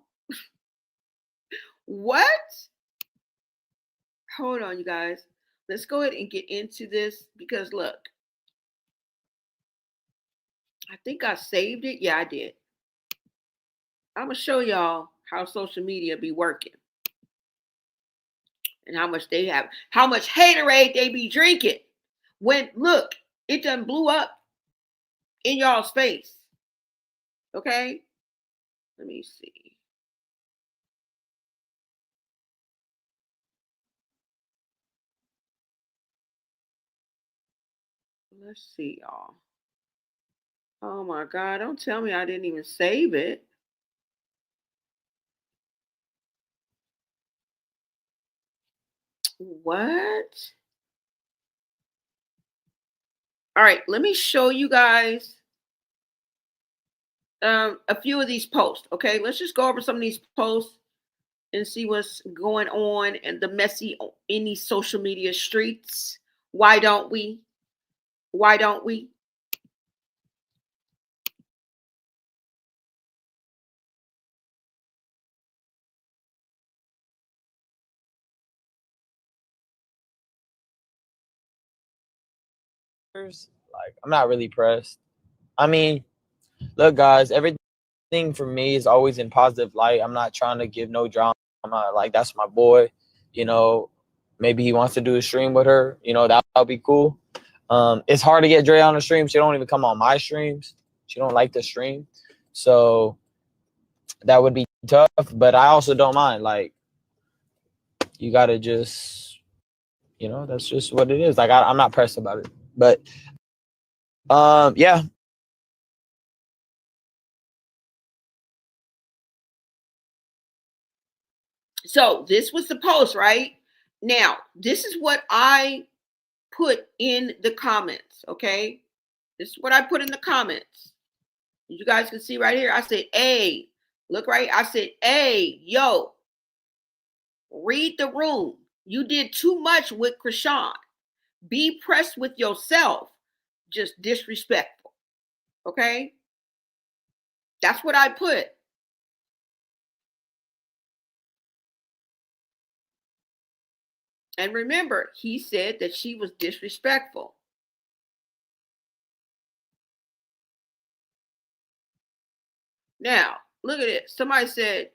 What? Hold on, you guys. Let's go ahead and get into this because look. I think I saved it. Yeah, I did. I'm going to show y'all how social media be working. And how much haterade they be drinking. When, look, it done blew up in y'all's face. Okay? Let me see. Let's see, y'all. Oh my God, don't tell me I didn't even save it. What? All right, let me show you guys a few of these posts. Okay, let's just go over some of these posts and see what's going on and the messy in these social media streets. Why don't we? Why don't we? Like, I'm not really pressed. I mean, look, guys, everything for me is always in positive light. I'm not trying to give no drama. Like, that's my boy. You know, maybe he wants to do a stream with her. You know, that'll be cool. It's hard to get Dre on the stream. She don't even come on my streams. She don't like the stream. So that would be tough. But I also don't mind. Like, you got to just, you know, that's just what it is. Like, I'm not pressed about it. But, yeah. So this was the post, right? Now, this is what I put in the comments, okay? This is what I put in the comments. You guys can see right here. I said, hey, look right. I said, hey, yo, read the room. You did too much with Chrisean. Be pressed with yourself. Just disrespectful. Okay? That's what I put. And remember, he said that she was disrespectful. Now, look at it. Somebody said,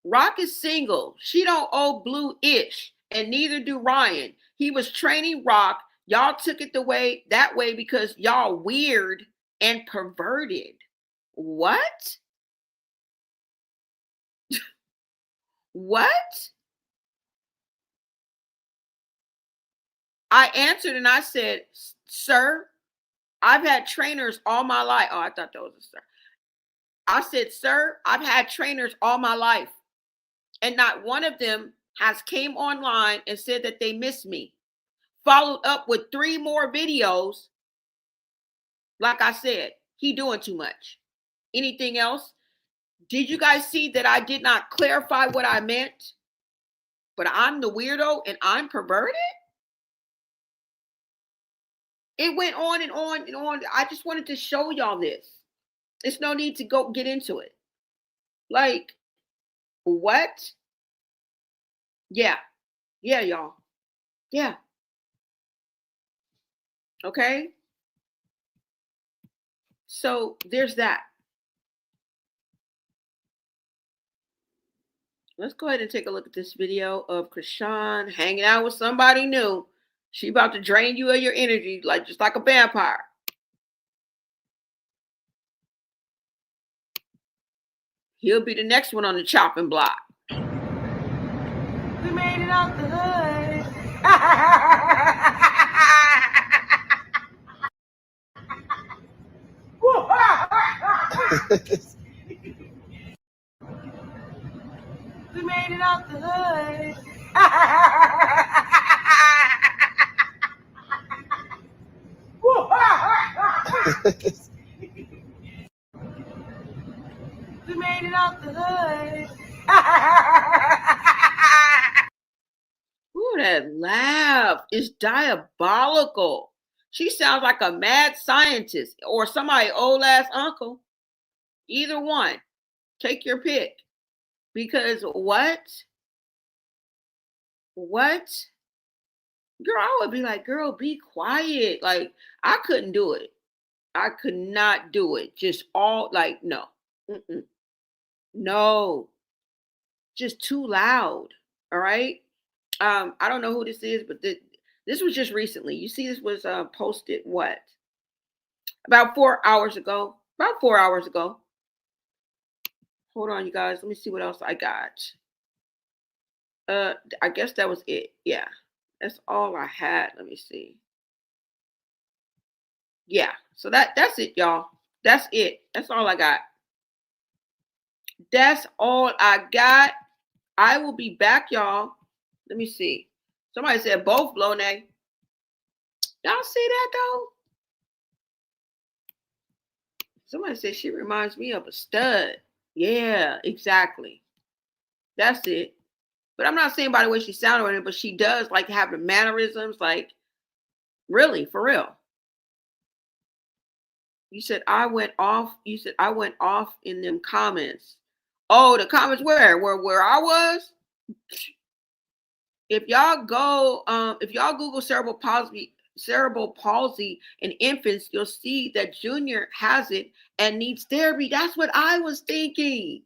Rock is single. She don't owe Blue ish, and neither do Ryan. He was training Rock. Y'all took it that way because y'all weird and perverted. What? What? I answered and I said, sir, I've had trainers all my life. Oh, I thought that was a sir. I said, sir, I've had trainers all my life. And not one of them has came online and said that they miss me. Followed up with 3 more videos. Like I said, he doing too much. Anything else? Did you guys see that I did not clarify what I meant? But I'm the weirdo and I'm perverted? It went on and on and on. I just wanted to show y'all this. There's no need to go get into it. Like, what? Yeah. Yeah, y'all. Yeah. Okay? So there's that. Let's go ahead and take a look at this video of Chrisean hanging out with somebody new. She about to drain you of your energy, like just like a vampire. He'll be the next one on the chopping block. We made it out the hood. We made it out the hood. We made it out the hood. Ooh, that laugh is diabolical. She sounds like a mad scientist or somebody old ass uncle. Either one. Take your pick. Because what? What? Girl, I would be like, girl, be quiet. Like, I couldn't do it. I could not do it. Just all like, no. Mm-mm. No. Just too loud. All right. I don't know who this is, but this was just recently. You see, this was posted what? About 4 hours ago. About 4 hours ago. Hold on, you guys. Let me see what else I got. I guess that was it. Yeah. That's all I had. Let me see. Yeah. So that's it, y'all. That's it. That's all I got. That's all I got. I will be back, y'all. Let me see. Somebody said both Blone. Y'all see that though? Somebody said she reminds me of a stud. Yeah, exactly. That's it. But I'm not saying by the way she sounded on it, but she does like have the mannerisms, like really, for real. You said I went off. You said I went off in them comments. Oh, the comments where I was? If y'all go, if y'all Google cerebral palsy in infants, you'll see that Junior has it and needs therapy. That's what I was thinking.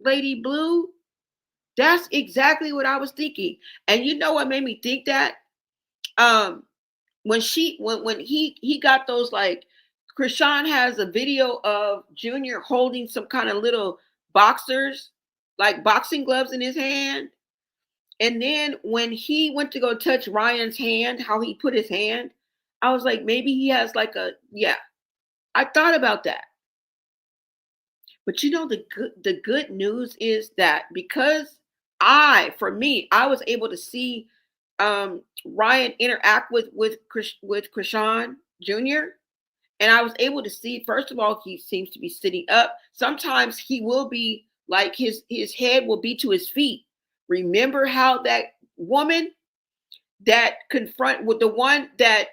Lady Blue, that's exactly what I was thinking. And you know what made me think that? When he got those, like, Chrisean has a video of Junior holding some kind of little boxers, like boxing gloves in his hand. And then when he went to go touch Ryan's hand, how he put his hand, I was like, maybe he has like yeah. I thought about that. But you know, the good news is that because I was able to see Ryan interact with Chrisean Jr. And I was able to see, first of all, he seems to be sitting up. Sometimes he will be like his head will be to his feet. Remember how that woman that confront with the one that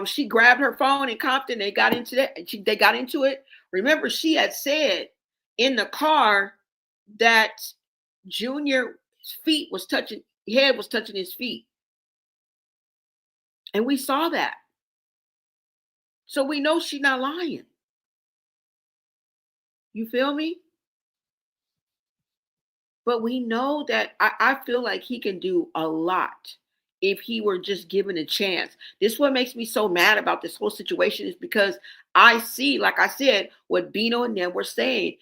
she grabbed her phone in Compton, they got into that. They got into it. Remember, she had said in the car that Junior's head was touching his feet. And we saw that. So we know she's not lying. You feel me? But we know that I feel like he can do a lot if he were just given a chance. This is what makes me so mad about this whole situation, is because I see, like I said, what Bino and them were saying.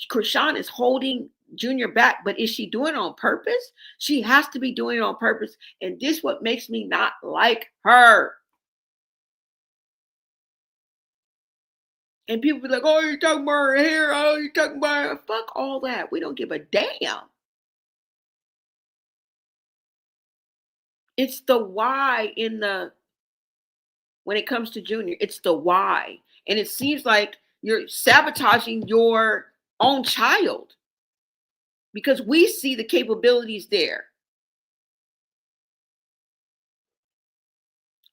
Chrisean is holding Junior back, but is she doing it on purpose? She has to be doing it on purpose. And this is what makes me not like her. And people be like, oh, you're talking about her hair. Oh, you're talking about her. Fuck all that. We don't give a damn. It's the why when it comes to Junior, it's the why. And it seems like you're sabotaging your own child because we see the capabilities there.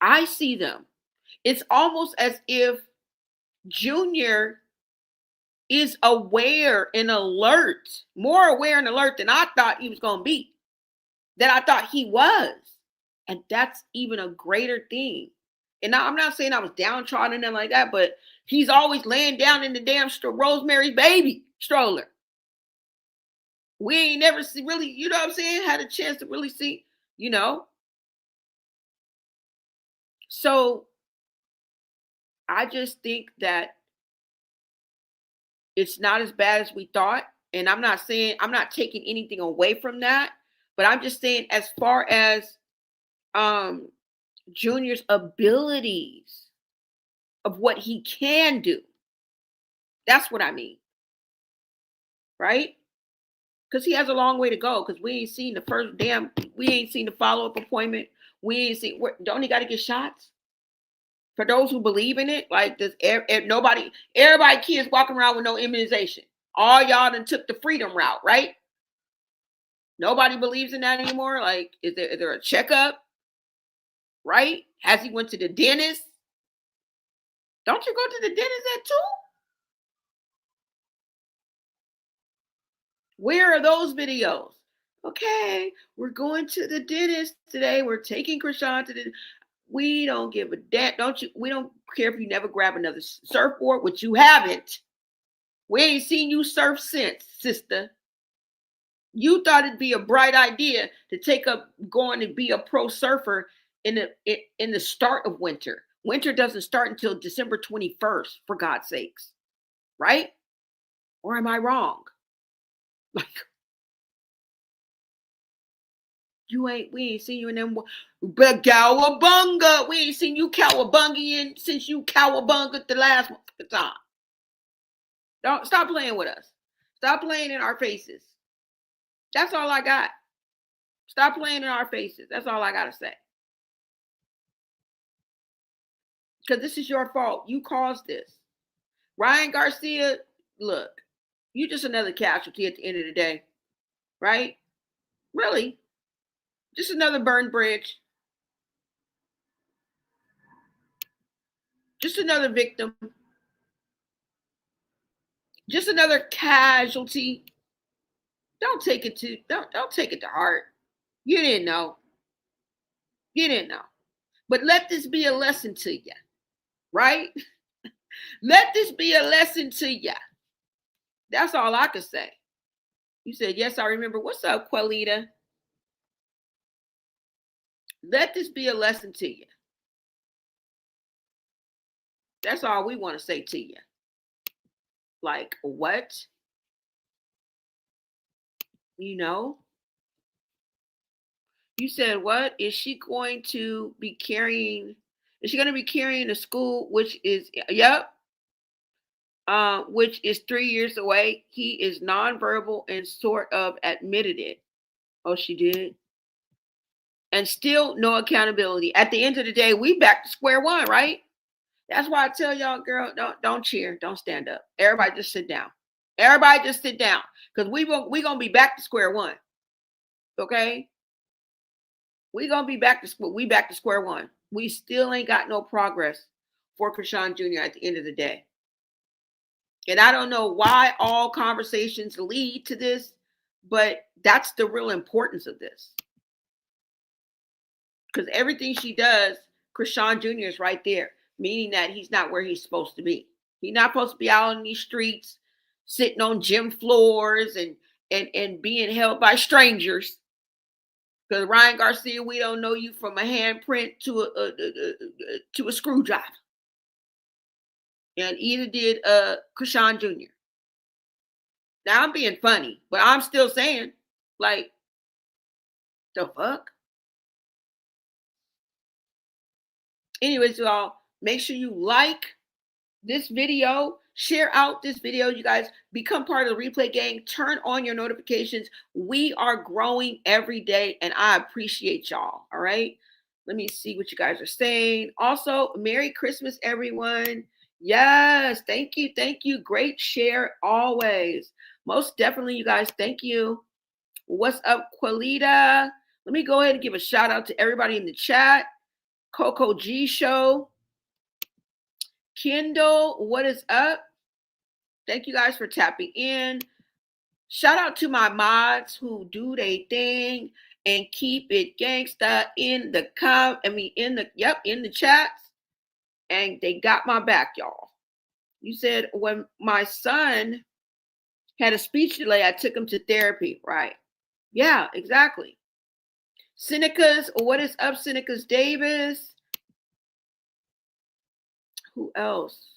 I see them. It's almost as if Junior is aware and alert, more aware and alert than I thought he was going to be, that I thought he was. And that's even a greater thing. And now, I'm not saying I was downtrodden and nothing like that, but he's always laying down in the damn Rosemary's Baby stroller. We ain't never really, you know what I'm saying, had a chance to really see, you know. So I just think that it's not as bad as we thought. And I'm not taking anything away from that, but I'm just saying, as far as Junior's abilities of what he can do, that's what I mean, right? Because he has a long way to go. Because we ain't seen the follow-up appointment. We ain't seen, don't he got to get shots? For those who believe in it, like this, everybody kids walking around with no immunization. All y'all done took the freedom route, right? Nobody believes in that anymore. Like, is there a checkup? Right? Has he went to the dentist? Don't you go to the dentist at 2? Where are those videos? Okay, we're going to the dentist today. We're taking Chrisean to the. We don't give a damn, don't you? We don't care if you never grab another surfboard, which you haven't. We ain't seen you surf since, sister. You thought it'd be a bright idea to take up going to be a pro surfer in the start of winter. Winter doesn't start until December 21st, for God's sakes, right? Or am I wrong? Like, we ain't seen you in them, but cowabunga. We ain't seen you cowabunga since you cowabunga the last time. Don't stop playing with us. Stop playing in our faces. That's all I got. Stop playing in our faces. That's all I got to say. Because this is your fault. You caused this. Ryan Garcia, look, you just another casualty at the end of the day, right? Really? Just another burned bridge. Just another victim. Just another casualty. Don't take it to heart. You didn't know. Get in now. But let this be a lesson to you, right? Let this be a lesson to you. That's all I could say. You said, yes, I remember. What's up, Qualita? Let this be a lesson to you. That's all we want to say to you. Like, what? You know? You said, what? Is she going to be carrying? Is she going to be carrying a school, which is, yep, which is 3 years away? He is nonverbal and sort of admitted it. Oh, she did? And still no accountability. At the end of the day, we back to square one, right? That's why I tell y'all, girl, don't cheer, don't stand up. Everybody just sit down. Everybody just sit down, because we gonna be back to square one. Okay, we gonna be back to square one. We still ain't got no progress for Chrisean Jr. at the end of the day. And I don't know why all conversations lead to this, but that's the real importance of this. Because everything she does, Chrisean Jr. is right there, meaning that he's not where he's supposed to be. He's not supposed to be out in these streets, sitting on gym floors and being held by strangers. Because Ryan Garcia, we don't know you from a handprint to a screwdriver. And either did Chrisean Jr. Now I'm being funny, but I'm still saying, like, the fuck? Anyways, y'all, make sure you like this video, share out this video, you guys. Become part of the replay gang. Turn on your notifications. We are growing every day, and I appreciate y'all. All right. Let me see what you guys are saying. Also, Merry Christmas, everyone. Yes, thank you. Thank you. Great share always. Most definitely, you guys. Thank you. What's up, Qualita? Let me go ahead and give a shout out to everybody in the chat. Coco G Show. Kendall, what is up? Thank you guys for tapping in. Shout out to my mods who do their thing and keep it gangsta in the in the chats. And they got my back, y'all. You said when my son had a speech delay, I took him to therapy, right? Yeah, exactly. Seneca's, what is up, Seneca's Davis? Who else?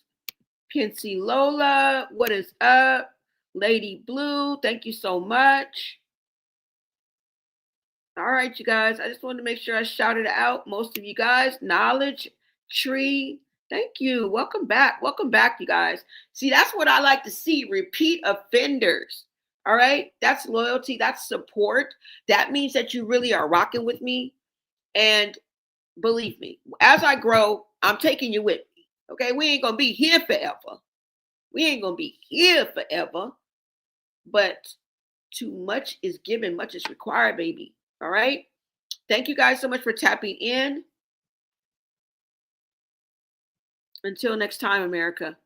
Pinsy Lola, what is up? Lady Blue, thank you so much. All right, you guys. I just wanted to make sure I shouted out most of you guys. Knowledge Tree, thank you. Welcome back. Welcome back, you guys. See, that's what I like to see. Repeat offenders. All right. That's loyalty. That's support. That means that you really are rocking with me. And believe me, as I grow, I'm taking you with me. Okay. We ain't going to be here forever. We ain't going to be here forever. But too much is given, much is required, baby. All right. Thank you guys so much for tapping in. Until next time, America.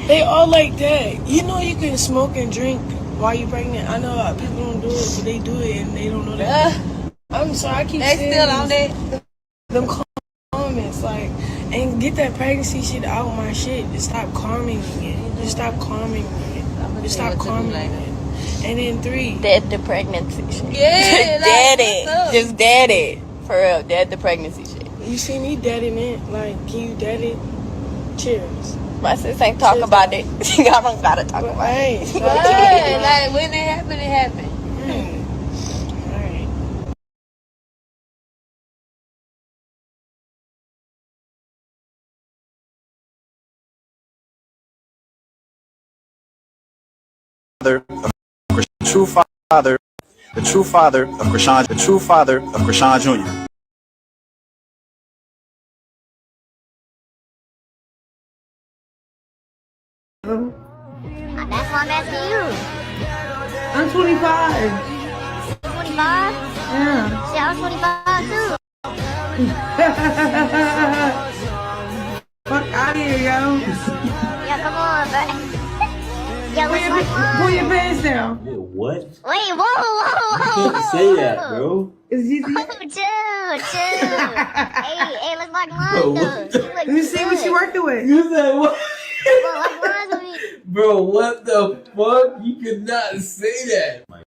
They all like that. You know you can smoke and drink while you're pregnant. I know people don't do it, but they do it and they don't know that. I'm sorry, I keep saying still on that. Them comments, like, and get that pregnancy shit out my shit. Just stop calming it. Just stop calming it. Just stop calming it. And then 3. Dead the pregnancy shit. Yeah, dead it. Just dead it. For real, dead the pregnancy shit. You see me deading it? Like, can you dead it? Cheers. My sis ain't talk about it. Y'all don't gotta talk about it. Like when it happened, it happened. The true father of Chrisean Jr. That's why I'm asking you. I'm 25. 25? Yeah. See, I was 25 too. Fuck out of here, yo. Yeah, come on, but. Yeah, let's Pull your pants down. What? Wait, whoa. You can't say that, bro. It's easy. Chill. hey, let's lock lines though. Let me see what you working with. You said what? Bro, lock lines with me. Bro, what the fuck? You could not say that.